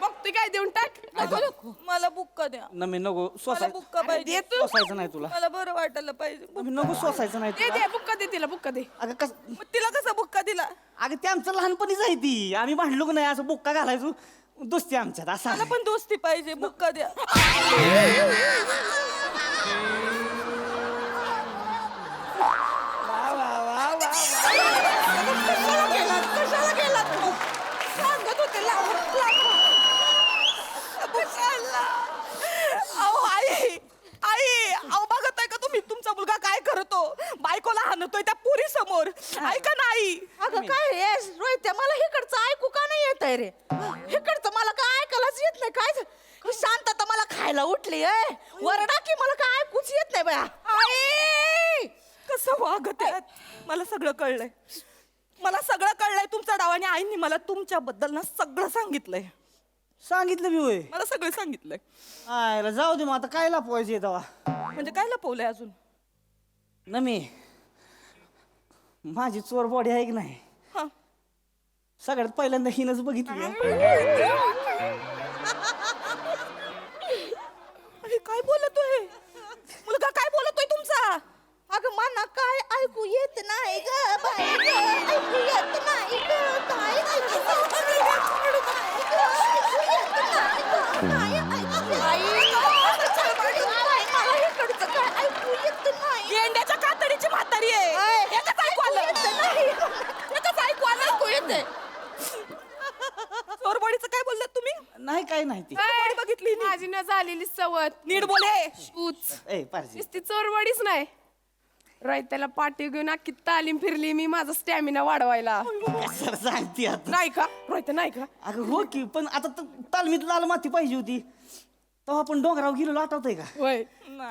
बघ तू काय देऊन टाक. नको नको. मला बुक्का द्या. नमी नको मला सोसाय बुक्का पाहिजे. दे तू. सोसायचं नाही तुला. मला बरं वाटायला पाहिजे. नमी नको सोसायचं नाही दे तुला. दे बुक्का दे तिला, बुक्का दे. अगं कस मग तिला कसा बुक्का दिला? अगं ते आमचं लहानपणीच आहे ती. आम्ही भांडलो की नाही असं बुक्का घालायचो. दोस्ती आमच्यात असं मला आहे. पण दोस्ती पाहिजे. बुक्का द्या. कशाला गेलात मग? सांगत होते आई अहो बघत आहे का तुम्ही तुमचा मुलगा काय करतो? बायकोला हाणतोय त्या पुरी समोर. ऐका नाही. अगं काय रे रोहित्या, मला इकडचं ऐकू का नाही येत आहे रे? इकडचं मला काय ऐकायलाच येत नाही. काय ही शांतता मला खायला उठली आहे. वरडा की मला काय ऐकूच येत नाही बया. आई कसं वागत आहे? मला सगळं कळलंय. मला सगळं कळलंय तुमचा डाव. आणि आईंनी मला तुमच्याबद्दल ना सगळं सांगितलंय. सांगितलं मी होय. मला सगळं सांगितलंय. आयला जाऊ दे मग आता काय लपवायचे तेव्हा. म्हणजे काय लपवलंय अजून? नमी माझी चोर बॉडी आहे की नाही, हा. सगळ्यात पहिल्यांदा हिनच बघितली. अरे काय बोलतोय मुलगा? काय बोलतोय तुमचा? अगं मला काय ऐकू येत नाही ग बाई ग. ऐकू येत नाही ग. काय ऐकू येत नाही ग. ऐकू येत नाही ग. काय ऐकू मला इकडचं काय ऐकू येत नाही. गेंड्याच्या कातडीची म्हातारी आहे. एकच ऐकू आलं. एकच ऐकू आलं. ऐकू येते. चोरबडीचं काय बोललात तुम्ही? नाही काय नाही ती. चोरबडी बघितली नी? माझी न झालेली सवत. नीट बोले. तूच ए पारजी नुसती चोरवाडीच नाही, रोहित्याला पाठी घेऊन अख्खी तालीम फिरली मी माझा स्टॅमिना वाढवायला. कशाला सांगते आता. नाही का रोहित्या, नाही का? अगं हो की पण आता तालमीत लाल माती पाहिजे होती तेव्हा आपण डोंगराव गेलो आठवतंय का? होय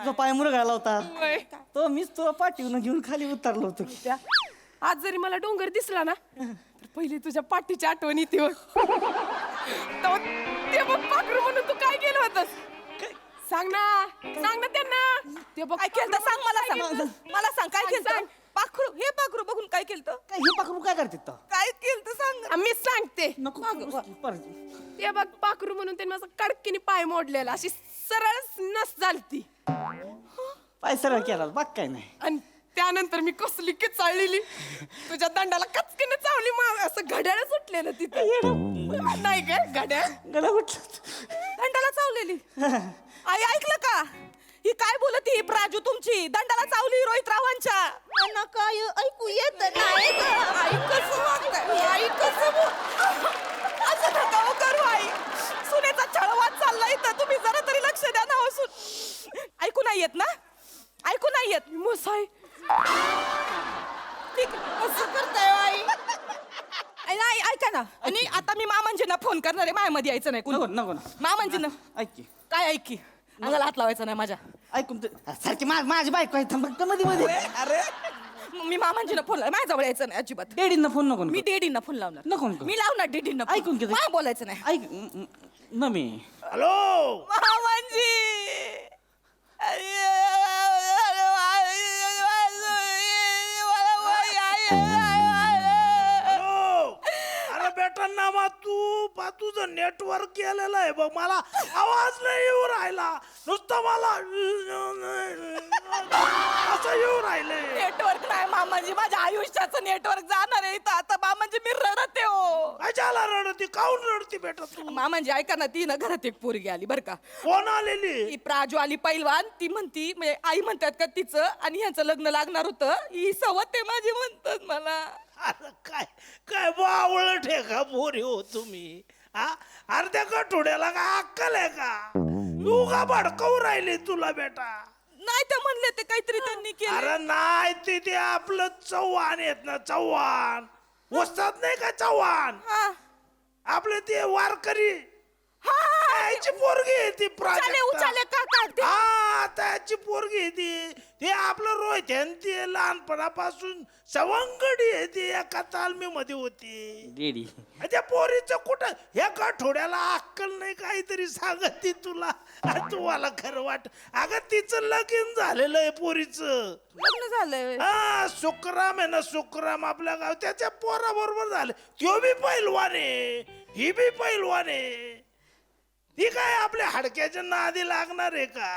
जो पाय मुरगाळला होता होय. तो मीच तुला पाठीवून घेऊन खाली उतरलो होतो की. त्या आज जरी मला डोंगर दिसला ना तर पहिली तुझ्या पाठीची आठवण येते होय. तेव्हा ते बघ पाखरू म्हणून तू काय केलं होतस? सांग ना त्यांना. ते बघ काय केलं सांग. मला काय सांग. केलं? मला सांग काय सांग, केलं? सांग. पाखरू हे पाखरू बघून काय केलं? काय हे पाखरू काय करते तो? काय केलं सांग. मी सांगते. नको पारजी. ते बघ पाखरू म्हणून त्यांनी माझा कडकीने पाय मोडलेला, अशी सरळ नस झालती. पाय सरळ केला बाग काय नाही. आणि त्यानंतर मी कसली की चाललेली तुझ्या दंडाला कचकीने चावली. असं घड्याळ सुटलेलं तिथे. नाही काय घड्याळ गला उठलं. दंडाला चावलेली. आई ऐकलं का? ही काय बोलत ही प्राजू तुमची? दंडाला चावली रोहित रावांच्या. मला काय ऐकू येत नाही ग. आई कसं वागताय? आई कसं असं नका हो करू आई. सुनेचा छळवाद चालला इथं. तुम्ही जरा तरी लक्ष द्या ना. ऐकू नाही येत ना? ऐकू नाही येत? मोसाई ठीक कसं करताय आई? नाही ऐका ना. आणि आता मी मामांजींना फोन करणार आहे. मायामध्ये यायचं नाही नको कोणी. नको ना. मामांजींना ऐक की काय ऐक की अंगाला हात लावायचा नाही माझ्या. ऐकून सारखी माझी बायको आहे थांब मध्ये मध्ये. अरे मी मामांजींना फोन लाव. माझ्याजवळ यायचं नाही अजिबात. डॅडींना फोन नको मी डेडींना फोन लावणार. नको नको. मी लावणार डेडींना phone. ऐकून घे. मला बोलायचं नाही. ऐक न मी मामांजी अरे बेटा नामा तू बाबा तुझं नेटवर्क केलेलं आहे बघ, मला आवाज नाही येऊ राहिला, नुसतं मला असं येऊ राहिलंय. नेटवर्क नाही मामाजी, माझ्या आयुष्याचं नेटवर्क जाणार आहे इथं आता मामाजी. मी रडते हो. कशाला रडती, काऊन रडती बेटा तू? मामाजी ऐका ना, ती ना घरात एक पोरगी आली बरं का. कोण आलेली? ती प्राजू आली पैलवान. ती म्हणती म्हणजे आई म्हणतात का तिचं आणि ह्याचं लग्न लागणार होतं, ही सवत आहे माझी म्हणतात मला. अरे काय काय बावळ ठेका पोरी हो तुम्ही, हा? अर्ध्या कठोड्याला काय अक्कल आहे का? तू का भडकवू राहिली तुला बेटा? नाही ते म्हणले ते काहीतरी त्यांनी केलं. अरे नाही, ते आपलं चव्हाण आहेत ना, चव्हाण वस्तात नाही का चव्हाण, हा. आपले ते वारकरी हा, हा, त्याची पोरगी आहे ती उचाले उचाले प्राजक्ता. काका ते. हा त्याची पोरगी आहे ती. ते आपलं रोहित आहे न, ती लहानपणापासून सवंगडी आहे, ती एका तालमीमध्ये होती. रेडी. त्या पोरीचं कुठं ह्या काठोड्याला अक्कल नाही, काहीतरी सांगत ती तुला. तुम्हाला खरं वाट, अगं तिचं लगीन झालेलं आहे पोरीचं. लग्न झालंय. हा सुखराम आहे ना, सुखराम आपल्या गाव, त्याच्या पोराबरोबर झालं. तो बी पैलवान आहे, ही बी पैलवान आहे. ती काय आपल्या हाडक्याच्या नादी लागणार आहे का?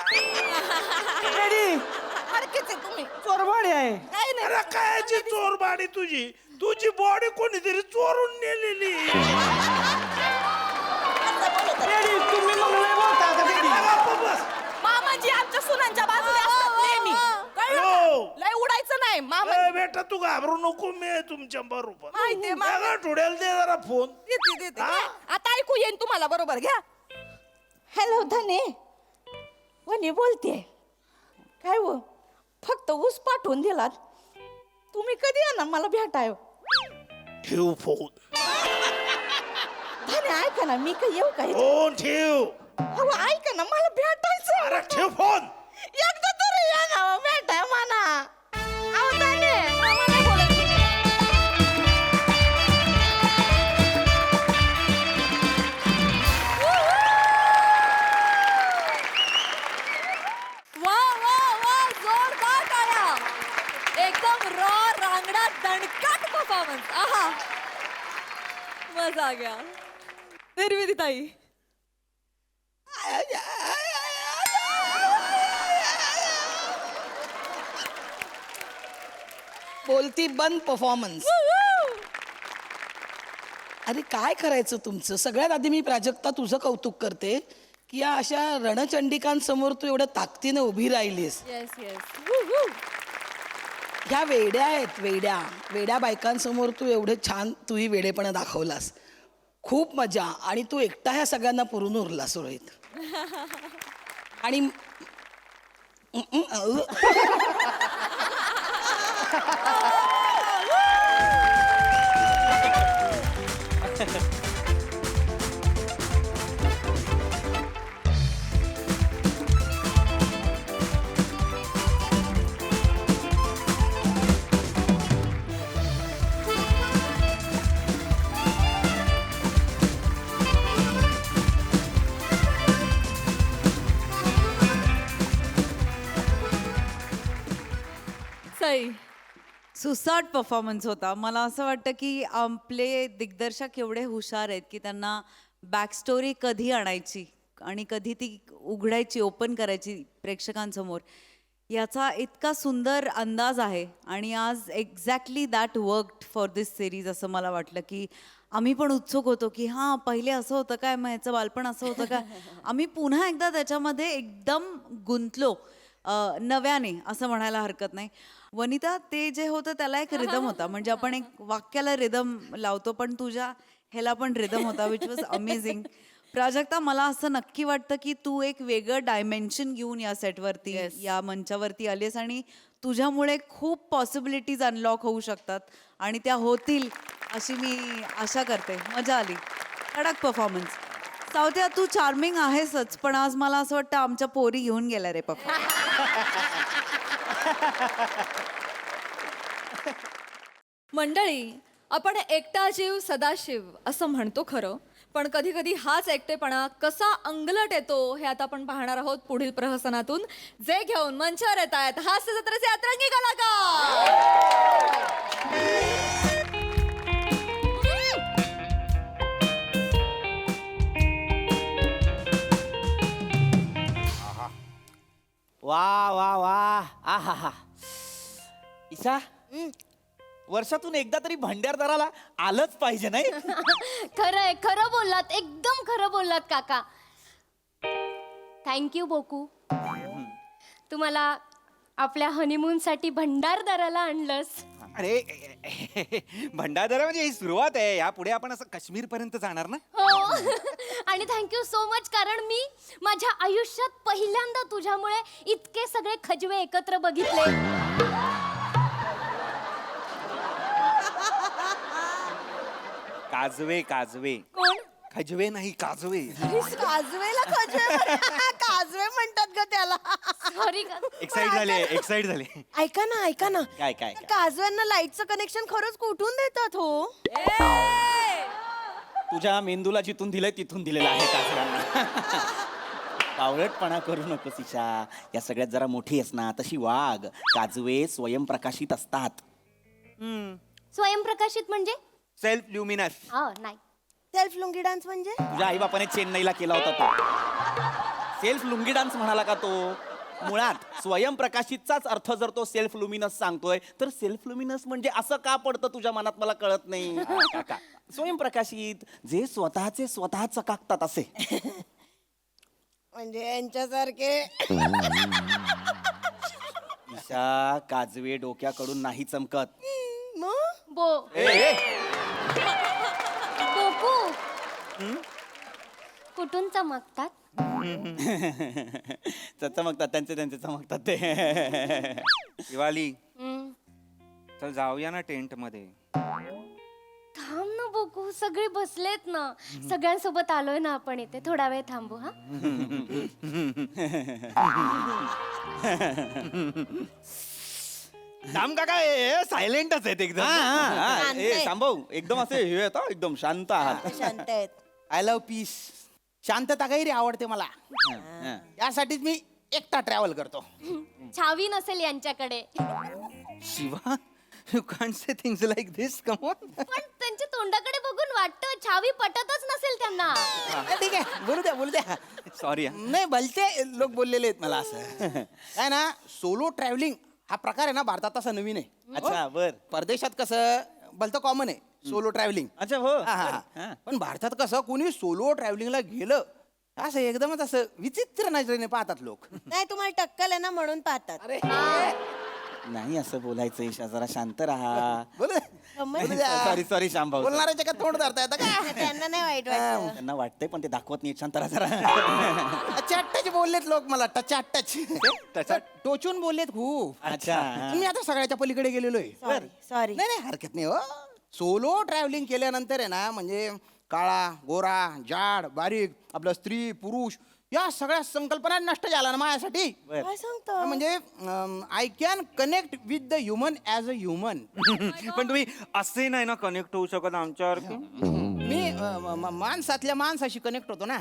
हरकेच आहे तुम्ही. चोरबाडी आहे. काय नाही. अरे कायची चोरबाडी तुझी बॉडी कोणीतरी चोरून नेलेली. रेडी, तुम्ही मग लय बोलता का रेडी? बस. मामाजी आमच्या सुनांच्या बाजूला असतात नेहमी. कळलं का? हो. लय उडायचं नाही मामा. ए, बेटा तू घाबरू नको, मी आहे तुमच्या बरोबर. हाय ते मामा. त्या काठोड्याला दे जरा फोन. देते. हा? आता ऐकू येईन तुम्हाला बरोबर. घ्या. हॅलो धने, वनी बोलते. काय हो, फक्त ऊस पाठवून दिलात. तुम्ही कधी येणार मला भेटाय? ठेव फोन. धने ऐका ना, मी काय येऊ काय? फोन ठेव. अहो ऐका ना, मला भेटायचं. अरे ठेव फोन. एकदा तरी या ना भेटाय म्हणा. अहो धने, आम्हाला बोलायचं. वा वा वा, जोरदार टाळ्या. एकदम रॉ रांगडा दणकाट परफॉर्मन्स. आहा, मजा आ गया. निर्मिती ताई. बोलती बंद परफॉर्मन्स. अरे काय करायचं तुमचं? सगळ्यात आधी मी प्राजक्ता तुझं कौतुक करते की या अशा रणचंडिकांसमोर तू एवढ्या ताकदीने उभी राहिलीस. Yes yes. ह्या वेड्या आहेत, वेड्या बायकांसमोर तू एवढे छान तूही वेडेपणा दाखवलास. खूप मजा. आणि तू एकटा ह्या सगळ्यांना पुरून उरलास रोहित. आणि सई. सुसाट परफॉर्मन्स होता. मला असं वाटतं की आपले दिग्दर्शक एवढे हुशार आहेत की त्यांना बॅकस्टोरी कधी आणायची आणि कधी ती उघडायची, ओपन करायची प्रेक्षकांसमोर, याचा इतका सुंदर अंदाज आहे. आणि आज exactly that worked for this series असं मला वाटलं की आम्ही पण उत्सुक होतो की हां पहिले असं होतं काय, मग ह्याचं बालपण असं होतं काय. आम्ही पुन्हा एकदा त्याच्यामध्ये एकदम गुंतलो नव्याने, असं म्हणायला हरकत नाही. वनिता, ते जे होतं त्याला एक रिदम होता. म्हणजे आपण एक वाक्याला रिदम लावतो, पण तुझ्या ह्याला पण रिदम होता, विच वॉज अमेझिंग. प्राजक्ता, मला असं नक्की वाटतं की तू एक वेगळं डायमेन्शन घेऊन या सेटवरती, या मंचावरती आलीस आणि तुझ्यामुळे खूप पॉसिबिलिटीज अनलॉक होऊ शकतात आणि त्या होतील अशी मी आशा करते. मजा आली. कडक परफॉर्मन्स. सावत्या, तू चार्मिंग आहेसच, पण आज मला असं वाटतं आमच्या पोरी घेऊन गेल्या रे परफॉर्मन्स. मंडळी, आपण एकटा जीव सदाशिव असं म्हणतो खरं, पण कधी कधी हाच एकटेपणा कसा अंगलट येतो हे आता आपण पाहणार आहोत पुढील प्रहसनातून. जे घेऊन मंचावर येत आहेत हास्य जत्रेचे अतरंगी कलाकार. वा वा वा आहा हा ईशा वर्षातून एकदा तरी भंडारदराला आलंच पाहिजे नाही खरंय, खरं बोललात, एकदम खरं बोललात काका. थँक्यू बोकू. तुम्हाला आपल्या हनीमून साठी भंडारदराला आणलंस. अरे भंडारदरा म्हणजे ही सुरुवात आहे. यापुढे आपण असं काश्मीर पर्यंत जाणार ना. हो. आणि थँक्यू सो मच, कारण मी माझ्या आयुष्यात पहिल्यांदा तुझ्यामुळे इतके सगळे खजवे एकत्र बघितले. काजवे काजवे कोण? खजवे नाही काजवे. काजवेला काजवे म्हणतात ग त्याला. सॉरी. एक्साइट झाले. ऐका ना काय काय काजव्यांना लाईटचं कनेक्शन खरंच कुठून देतात हो? तुझ्या मेंदूला जिथून दिलंय तिथून दिलेलं आहे काजव्यांना. पावळटपणा करू नको ईशा. या सगळ्यात जरा मोठी आहेस ना तशी वाघ. काजवे स्वयंप्रकाशित असतात. स्वयंप्रकाशित म्हणजे? Self luminous. नाही. सेल्फ लुंगी डान्स म्हणजे? तुझ्या आईबापाने चेन्नईला केला होता तो. सेल्फ लुंगी डान्स म्हणाला का तो? मुळात स्वयंप्रकाशितचाच अर्थ जर तो सेल्फ लुमिनस सांगतोय तर सेल्फ लुमिनस म्हणजे असं का पडतं तुझ्या मनात मला कळत नाही. काका, स्वयंप्रकाशित जे स्वतःचे स्वतः चकाकतात असे. म्हणजे यांच्यासारखे. ईशा काजवे डोक्याकडून नाही चमकत. बोकू कुठून चमकतात? चमकतात त्यांचे चमकतात ते. दिवाळी चल जाऊया ना टेंट मध्ये. थांब ना बोकू, सगळे बसलेत ना. सगळ्यांसोबत आलोय ना आपण इथे. थोडा वेळ थांबू. हा राम काका सायलेंटच आहेत एकदम. सांभाऊ एकदम असे हे आहेत, एकदम शांत आहात. शांत आहेत. I love peace. शांतता काही आवडते मला. यासाठीच मी एकटा ट्रॅव्हल करतो. छावी नसेल यांच्याकडे. Shiva you can't say things like this. Come on. पण त्यांच्या तोंडाकडे बघून वाटतं छावी पटतच नसेल त्यांना. ठीक आहे बोलू द्या. सॉरी. नाही भलते लोक बोललेले आहेत मला असं. काय ना सोलो ट्रॅव्हलिंग हा प्रकार आहे ना भारतात असा नवीन आहे. अच्छा बर. परदेशात कसं भलतं कॉमन आहे सोलो ट्रॅव्हलिंग. अच्छा हो. पण भारतात कसं कोणी सोलो ट्रॅव्हलिंगला गेलं असं एकदमच असं विचित्र नजरेने पाहतात लोक. नाही तुम्हाला टक्कल आहे ना म्हणून पाहतात. नाही असं बोलायचं ईशा, जरा शांत राहा. गंमत. सॉरी शांभाऊ. बोलणाऱ्याच्या का तोंड धरता येतं का? त्यांना नाही वाईट वाटत. त्यांना वाटतंय पण ते दाखवत नाही. शांत राहा जरा. टच बोललेत लोक मला. टच टोचून बोललेत खूप. अच्छा मी आता सगळ्याच्या पलीकडे गेलेलो आहे. सॉरी. नाही हरकत नाही हो. सोलो ट्रॅव्हलिंग केल्यानंतर आहे ना म्हणजे काळा गोरा जाड बारीक आपलं स्त्री पुरुष या सगळ्या संकल्पना नष्ट झाल्या ना माझ्यासाठी. काय सांगतो? म्हणजे I can connect with the human as a human. पण तुम्ही असे नाही ना कनेक्ट होऊ शकत आमच्यावर. मी माणसातल्या माणसाशी कनेक्ट होतो ना.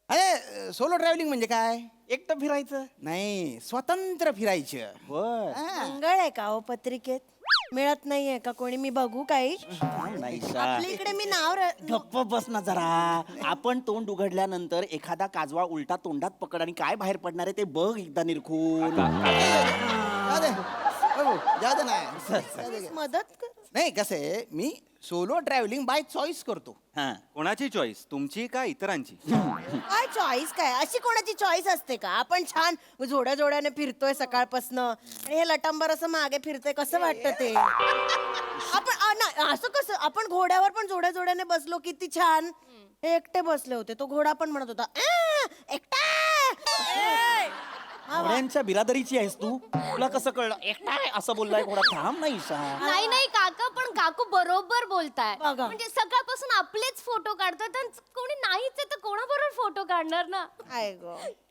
अरे सोलो ट्रॅव्हलिंग म्हणजे काय? एकटं फिरायचं नाही, स्वतंत्र फिरायचं. मंगळ आहे का हो पत्रिकेत? मिळत नाहीये का कोणी? मी बघू काही. आपल्या इकडे मी नाव गप्प बस ना जरा. आपण तोंड उघडल्यानंतर एखादा काजवा उलटा तोंडात पकड आणि काय बाहेर पडणार आहे ते बघ एकदा निरखून. मदत कर. नाही कसं आहे मी सोलो ट्रॅव्हलिंग बाय चॉईस करतो. कोणाची चॉईस, तुमची का इतरांची? काय चॉईस काय? अशी कोणाची चॉईस असते का? आपण छान जोड्या जोड्याने फिरतोय सकाळपासनं आणि हे लटांबर असं मागे फिरतोय, कसं वाटतं ते? आपण असं कसं? आपण घोड्यावर पण जोड्या जोड्याने बसलो, किती छान. हे एकटे बसले होते, तो घोडा पण म्हणत होता एकटा. घोड्यांच्या बिरादरीची आहेस तू? तुला कसं कळलं एकटा असं बोललाय घोडा? थांब नाही ईशा. नाही काका, पण काकू बरोबर बोलताय. बघा. म्हणजे सकाळपासून आपलेच फोटो काढतात आणि कोणी नाहीच आहे तर कोणाबरोबर फोटो काढणार ना.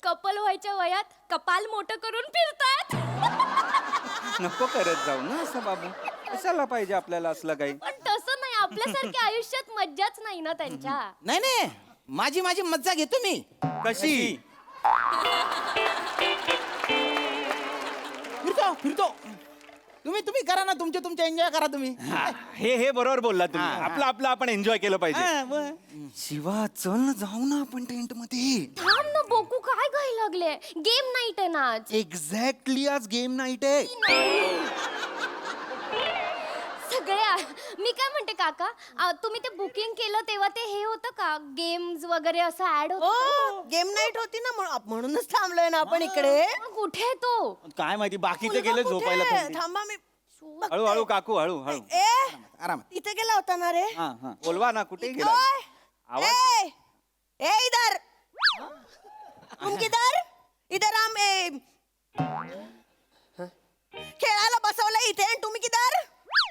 कपल व्हायच्या वयात कपाल मोठं करून फिरतात. नको करत जाऊ ना असं बाबू. कशाला पाहिजे आपल्याला असलं काही? पण तसं नाही, आपल्यासारख्या आयुष्यात मज्जाच नाही ना त्यांच्या. नाही माझी मज्जा घेतो मी. कशी? फिरतो तुम्ही करा ना तुमच्या एन्जॉय करा तुम्ही हा, हे बरोबर बोलला तुम्ही आपलं आपण एन्जॉय केलं पाहिजे हा, मग. शिवा चल ना जाऊ ना आपण टेंट मध्ये थांब ना बोकू काय घाई लागले गेम नाईट आहे ना आज एक्झॅक्टली आज गेम नाईट आहे सगळ्या मी काय म्हणते काका तुम्ही ते बुकिंग केलं तेव्हा ते हे होतं का गेम्स वगैरे असं ऍड होत गेम नाईट होती ना म्हणूनच थांबलोय ना आपण इकडे कुठे आहे तो काय माहिती बाकीचे गेले झोपायला थंडीत. थांबा मी हळू हळू काकू हळू हळू ए आरामात. तिथे गेला होता ना रे हा हा बोलवा ना कुठे गेला ओय! आवाज ए इधर तुम किधर इधर खेळायला बसवलं इथे आणि तुम्ही किधर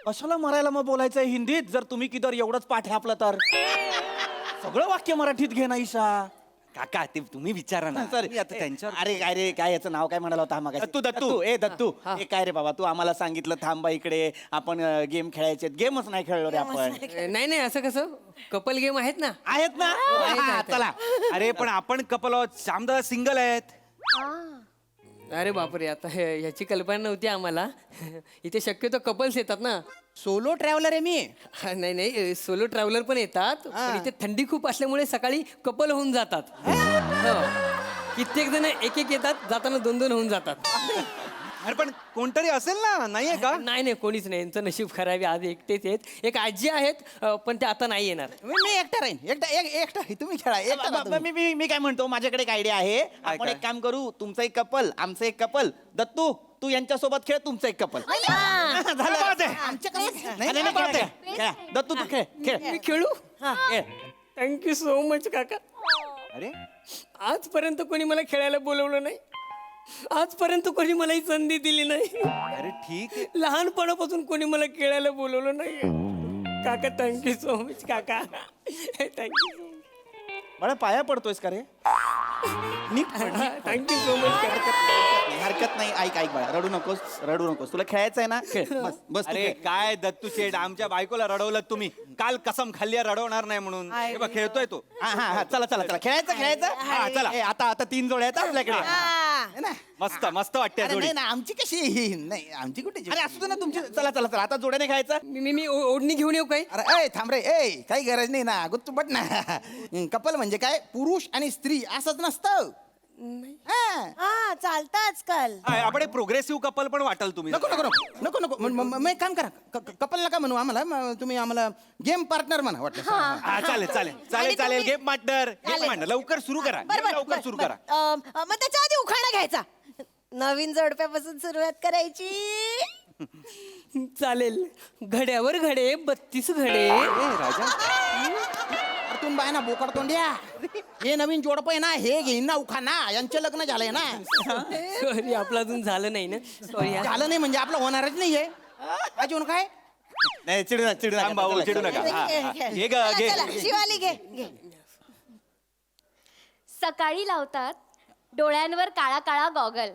कशाला मरायला मग बोलायचंय हिंदीत जर तुम्ही किदर एवढंच पाठ आहे आपलं तर सगळं वाक्य मराठीत घे ना ईशा काका ते तुम्ही विचारा ना मी आता त्यांच्यावर अरे काय रे काय याचं नाव काय म्हणाला होता हा दत्तू ए दत्तू ए काय रे बाबा तू आम्हाला सांगितलं थांबा इकडे आपण गेम खेळायचे गेमच नाही खेळलो रे आपण नाही नाही असं कसं कपल गेम आहेत ना आहेत ना हा, चला अरे पण आपण कपल आहोत श्यामदादा सिंगल आहेत अरे बापरे आता ह्याची कल्पना नव्हती आम्हाला इथे शक्यतो कपल्स येतात ना सोलो ट्रॅव्हलर आहे मी नाही नाही सोलो ट्रॅव्हलर पण येतात पण इथे थंडी खूप असल्यामुळे सकाळी कपल होऊन जातात हो. कित्येक जण एक येतात जाताना 2 होऊन जातात अरे पण कोणतरी असेल ना नाहीये का नाही नाही कोणीच नाही यांचं नशीब खराबी आज एकटेच आहेत एक आजी आहेत पण ते आता नाही येणार मी एकटा राहीन एकटा तुम्ही खेळा मी काय म्हणतो माझ्याकडे एक आयडिया आहे आपण एक काम करू तुमचं एक कपल आमचं एक कपल दत्तू तू यांच्यासोबत खेळ तुमचं एक कपल दत्तू तू खेळ मी खेळू खेळ थँक्यू सो मच काका अरे आजपर्यंत कोणी मला खेळायला बोलवलं नाही आजपर्यंत कोणी मला ही संधी दिली नाही अरे ठीक आहे लहानपणापासून कोणी मला खेळायला बोलवलं नाही काका थँक्यू सो मच काका थँक्यू मला पाया पडतोयस का रे थँक्यू सो मच हरकत नाही ऐक बाळा रडू नकोस तुला खेळायचं आहे ना खेळ बस तू अरे खेळ. काय दत्तू शेठ आमच्या बायकोला रडवलं तुम्ही काल कसम खाल्ली रडवणार नाही म्हणून हे बघ, खेळतोय तो हा चला खेळायचं हा, चला. ए, आता 3 जोड्या आहेत आपल्याकडे है ना? मस्त मस्त वाटते अरे जोडी नाही ना आमची कशी नाही आमची कुठे अरे असू दे ना तुमची चला आता जोड्याने खायचं मी ओढणी घेऊन येऊ काय अरे ए थांब रे ए काही गरज नाही ना गुत्तू बट ना कपल म्हणजे काय पुरुष आणि स्त्री असंच नसतं हा चालतं आजकाल आपण प्रोग्रेसिव्ह कपल पण वाटाल तुम्ही नको मग एक काम करा कपल नका म्हणू आम्हाला तुम्ही आम्हाला गेम पार्टनर म्हणा वाटलं हा, चालेल गेम पार्टनर लवकर सुरू करा लवकर सुरू करा मग त्याच्या आधी उखाणा घ्यायचा नवीन जोडप्यापासून सुरुवात करायची चालेल घड्यावर घडे 32 घडे तुम बाय ना बोकड तोंड्या हे नवीन जोडप आहे ना हे घेईन ना उखाना यांचं लग्न झालंय ना सॉरी आपलं अजून झालं नाही ना सॉरी झालं नाही म्हणजे आपलं होणारच नाहीये अजून काय नाही चिडू नका भाऊ चिडू नका हा, हा. घे ग घे चला, शिवाली घे सकाळी लावतात डोळ्यांवर काळा काळा गॉगल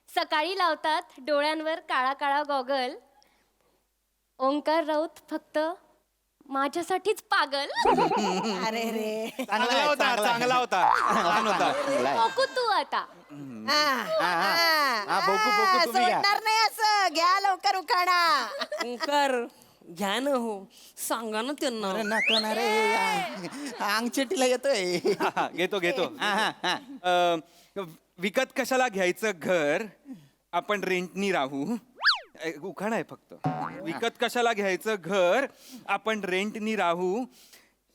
सकाळी लावतात डोळ्यांवर काळा काळा गॉगल ओंकार राऊत फक्त माझ्यासाठीच पागल अरे रे चांगला होता छान होता बघू तू आता बोकू तुम्ही घ्या सोडणार नाही असं घ्या लवकर उखाणा ओंकार घ्या ना हो सांगा ना त्यांना अरे नको ना रे अंगचेटीला येतोय घेतो विकत कशाला घ्यायचं घर आपण रेंटनी राहू उखाणा आहे फक्त विकत कशाला घ्यायचं घर आपण रेंटनी राहू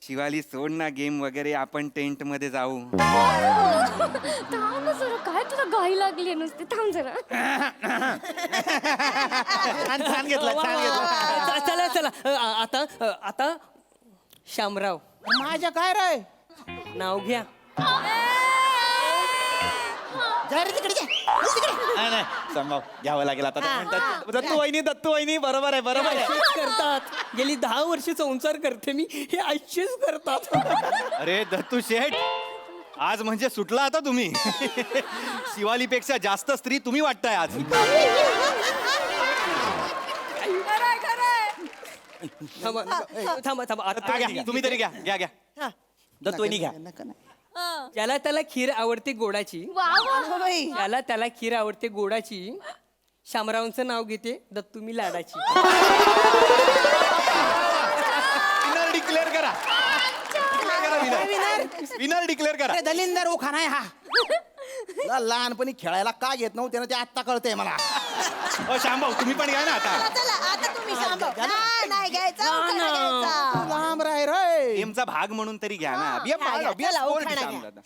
शिवाली सोड ना गेम वगैरे आपण टेंट मध्ये जाऊ थांब ना जरा काय तुला घाई लागली नुसते थांब जरा छान घेतला चला चला आता शामराव माझ्या काय रे नाव घ्या जा रे तिकडे नाही संभाव घ्यावं लागेल आता ते म्हणतात दत्तू वहिनी बरोबर आहे अशीच करतात गेली 10 वर्ष संसार करते मी हे अशीच करतात अरे दत्तू शेठ आज म्हणजे सुटला आता तुम्ही शिवालीपेक्षा जास्त स्त्री तुम्ही वाटताय आज थांबा आता घ्या, तुम्ही तरी घ्या दत्तू वहिनी घ्या ज्याला त्याला खीर आवडते गोडाची वा वा त्याला खीर आवडते गोडाची शामरावांचं नाव घेते दत्तू मी लाडाची. विनर डिक्लेअर करा. विनर डिक्लेअर करा. अरे दलिंदर उखाणा आहे हा. तुला लहानपणी खेळायला का घेत नव्हते ना ते आत्ता कळतंय मला. शामभाऊ तुम्ही पण घ्या ना आता. चला आता तुम्ही सांगा. नाही घ्यायचा उखाणा घ्यायचा. लांब राय रे. गेमचा भाग म्हणून तरी घ्या ना. घ्या, घ्या. चला, उखाणा घ्या.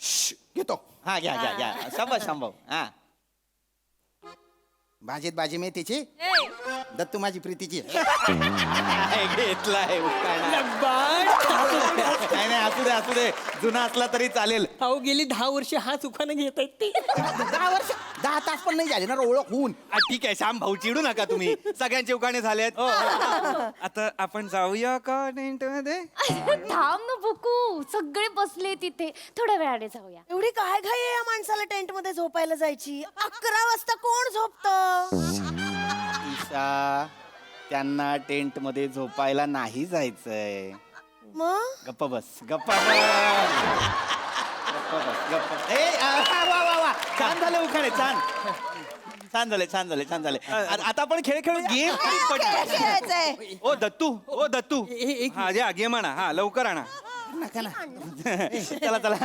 घेतो. हा घ्या घ्या घ्या. शाबास शामभाऊ. हा भाजीत भाजी मेथीची दत्तू माझी प्रीतीची. घेतलाय नाही असू दे असू दे. जुना असला तरी चालेल. अहो गेली 10 वर्ष हा चुकानं घेत आहेत ते. 10 वर्ष 10 तास पण नाही झाले ना ओळख होऊन. ठीक आहे श्याम भाऊ चिडू नका तुम्ही. सगळ्यांचे उखाणे झालेत. आता आपण जाऊया का टेंट मध्ये. थांब ना बुकू, सगळे बसले तिथे, थोड्या वेळाने जाऊया. एवढी काय घाई आहे या माणसाला टेंट मध्ये झोपायला जायची. 11 वाजता कोण झोपतं. ईशा त्यांना टेंट मध्ये झोपायला नाही जायचंय. मग गप्पा बस गप्पा बस गप्पा बस गप्पा. वा वा वा छान झाले उखाणे. छान छान झाले छान झाले छान झाले. आता आपण खेळ खेळू. गेम खेळायचंय. ओ दत्तू ओ दत्तू. हा या गेम आणा. हा लवकर आणा. चला चला.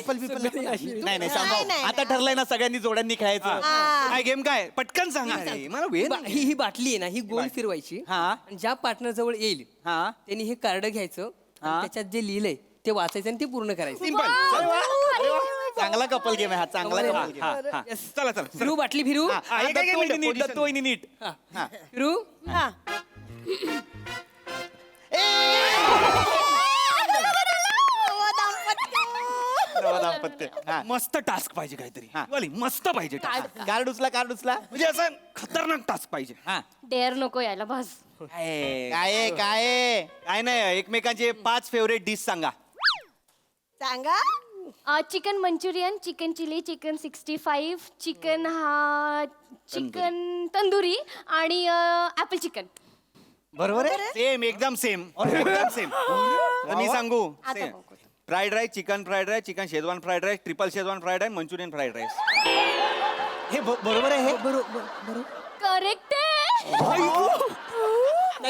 नाही नाही सांभाळ. आता ठरलंय ना सगळ्यांनी जोड्यांनी खेळायचं. काय गेम काय पटकन सांगा. मला वेळ ही बाटली आहे ना ही गोल फिरवायची. हा. आणि ज्या पार्टनर जवळ येईल हा त्यांनी हे कार्ड घ्यायचं आणि त्याच्यात जे लिहिलंय ते वाचायचं आणि ते पूर्ण करायचं. चांगला कपल गेम आहे हा. चांगला कपल गेम. चला चला फिरू बाटली फिरू. दत्तू वहिनी नीट. फिरू. दाम्पत्य. मस्त टास्क पाहिजे काहीतरी. वाली, मस्त पाहिजे टास्क. कार्ड उचला कार्ड उचला. म्हणजे असं खतरनाक टास्क पाहिजे. हा डेअर नको यायला बस. काय काय काय नाही एकमेकांचे 5 फेवरेट डिश सांगा. सांगा. Chicken Manchurian, chicken chilli, chicken 65, chicken chicken tandoori आणि ऍपल चिकन. बरोबर आहे. सेम एकदम सेम एकदम सेम. मी सांगू fried rice, chicken fried rice, chicken Schezwan fried rice, triple Schezwan fried rice, Manchurian fried rice. हे बरोबर आहे. हे करेक्ट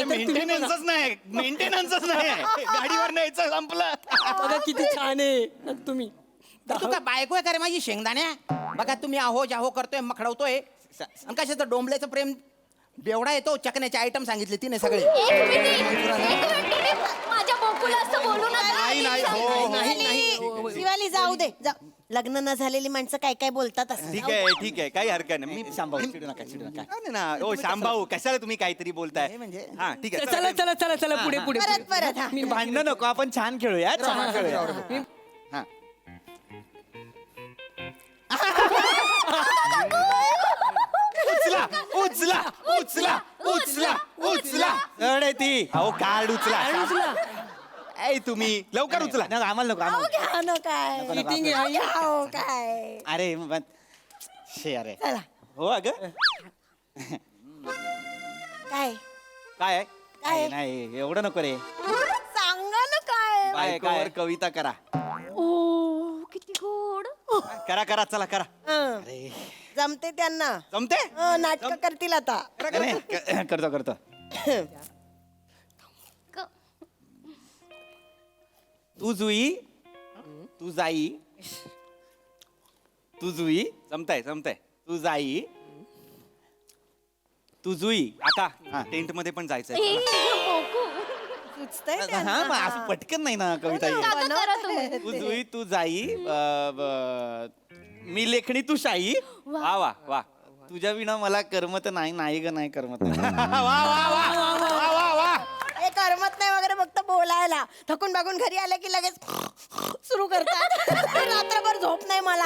मेंटेनन्सच नाही. मेंटेनन्सच नाही. गाडीवर न्यायचं संपलं. बघा किती छान आहे तुम्ही. तू काय बायको आहे का रे माझी शेंगदाण्या. बघा तुम्ही आहो जाहो करतोय मखडवतोय. आणि कशाचं डोंबल्याचं प्रेम बेवडा येतो. चकण्याचे आयटम सांगितले तिने सगळे. माझ्या बोकुला असं बोलू हो. शिवाली जाऊ दे. लग्न न झालेली माणसं काय काय बोलतात असं. ठीक आहे काही हरकत नाही. मी शामभाऊ चिडू नका चिडू नका. नाही ना. ओ श्यामभाऊ कशाला तुम्ही काहीतरी बोलताय. म्हणजे हा ठीक आहे. चला चला चला चला पुढे पुढे परत परत. हा. भांडण नको आपण छान खेळूया. छान खेळूया. हा. उचला उचला उचला उचला उचला. अरे ती अहो कार्ड उचला. ऐ तुम्ही लवकर उचला. नाही, आम्हाला नको आम्हाला. घ्या ना काय. Meeting आहे. घ्या काय. अरे शे अरे चला. हो अगं काय काय आहे? काय? नाही एवढं नको रे. सांगा ना काय. बायकोवर कविता करा. ओ किती गोड. करा करा चला करा. हं. जमते त्यांना. जमते. नाटक करतील आता. नाही, करतो करतो. तू जुई तू जाई तू जुई जमताय जमताय. तू जाई तू जुई. आता टेंट मध्ये पण जायचंय. बोकू. सुचतंय हा त्यांना. मग असं पटकन नाही ना कविता ही. काका करा तुम्ही. तू जुई तू जाई मी लेखणी तू शाई. वा वा वा. तुझ्या विना मला करमत नाही. नाही ग नाही करमत नाही. हे करमत नाही वगैरे फक्त बोलायला. थकून बागून घरी आले की लगेच सुरू करतात. रात्रभर झोप नाही मला.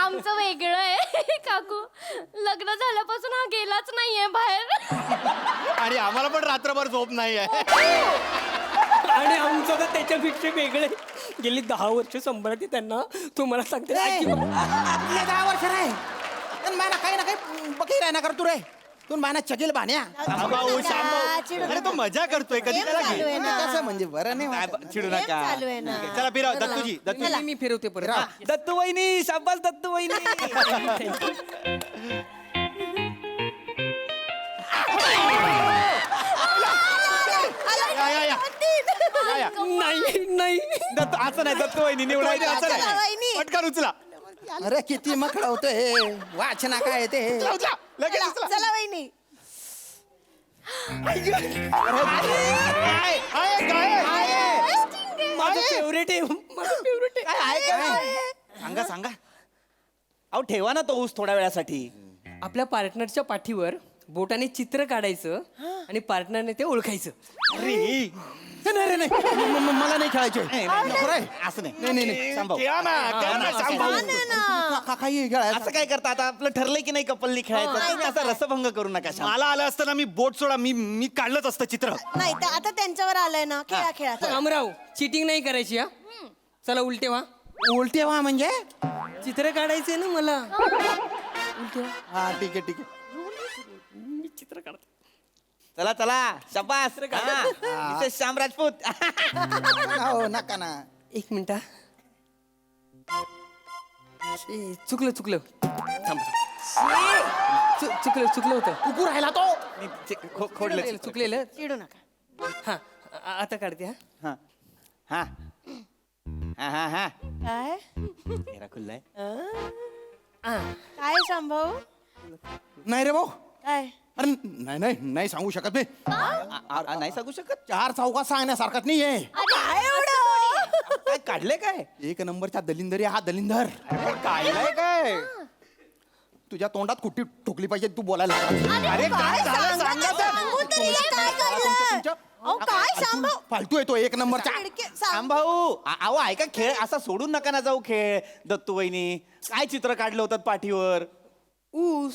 आमचं वेगळं आहे काकू. लग्न झाल्यापासून हा गेलाच नाहीये बाहेर. आणि आम्हाला पण रात्रभर झोप नाही आहे. आणि आमचं तर त्याच्यापेक्षा वेगळे. गेली 10 वर्ष सांभाळते त्यांना. तुम्हाला सांगते आजी बाबा. 10 वर्ष रे. मला काही ना काही बघी राहणार करतो रे. तू माना चकील बाण्या. अरे तो मजा करतोय कधी त्याला घे. चालू आहे ना. कसं म्हणजे बरं नाही चिडू गेम नका. चालू आहे ना. चला फिराव दत्तूजी. दत्तू मी फिरवते परत. दत्तू वहिनी शाबास दत्तू वहिनी. द्या नाही नाही दत्त असं नाही दत्त वहिनी निवडायचं असं चला, नाही वहिनी. पटकन उचला अरे किती मग होतं हे वाचना काय आहे ते लगेच उचला. चला वहिनी माझं फेवरेट आहे माझं फेवरेट आहे सांगा सांगा अहो ठेवा ना तो ऊस थोड्या वेळासाठी आपल्या पार्टनरच्या पाठीवर बोटाने चित्र काढायचं आणि पार्टनरने ते ओळखायचं अरे नाही रे, नाही मला नाही खेळायचे नको रे. असं नाही नाही नाही सांभाळू. खेळा ना, खेळा ना, सांभाळू. काही खेळायचं असं काय करता आता आपलं ठरलंय की नाही कपलनी खेळायचं तुम्ही असा रसभंग करू नका मला आलं असतं ना मी बोट सोडा मी काढलंच असतं चित्र नाही तर आता त्यांच्यावर आलंय ना खेळा खेळा रामराव चिटिंग नाही करायची हा चला उलटे व्हा उलटे व्हा म्हणजे चित्र काढायचंय ना मला हा ठीक आहे ठीक आहे मी चित्र काढतो चला चला शबास श्याम राजपूत हो नका ना एक मिनिट हा. चुकलं चुकलं थांब चुकलं होतं कुकू राहिला तो खोडलं चुकलेलं चिडू नका हा आता काढते हा हा हा हा हा काय मेरा खुल्ला है काय संभव नाही रे भाऊ काय अरे नाही नाही नाही सांगू शकत मी नाही सांगू शकत 4 चौकात सांगण्यासारखं नाही आहे काय एवढं काय काढले काय एक नंबरच्या दलिंदरी हा दलिंदर काढलाय काय तुझ्या तोंडात कुठे ठोकली पाहिजे तू बोलायला अरे काय सांगू तरी काय काढलं अहो काय संभव फालतू येतो एक नंबरचा सांग भाऊ अहो ऐका खेळ असा सोडून नका ना जाऊ खेळ दत्तू वहिनी काय चित्र काढलं होतं पाठीवर ऊस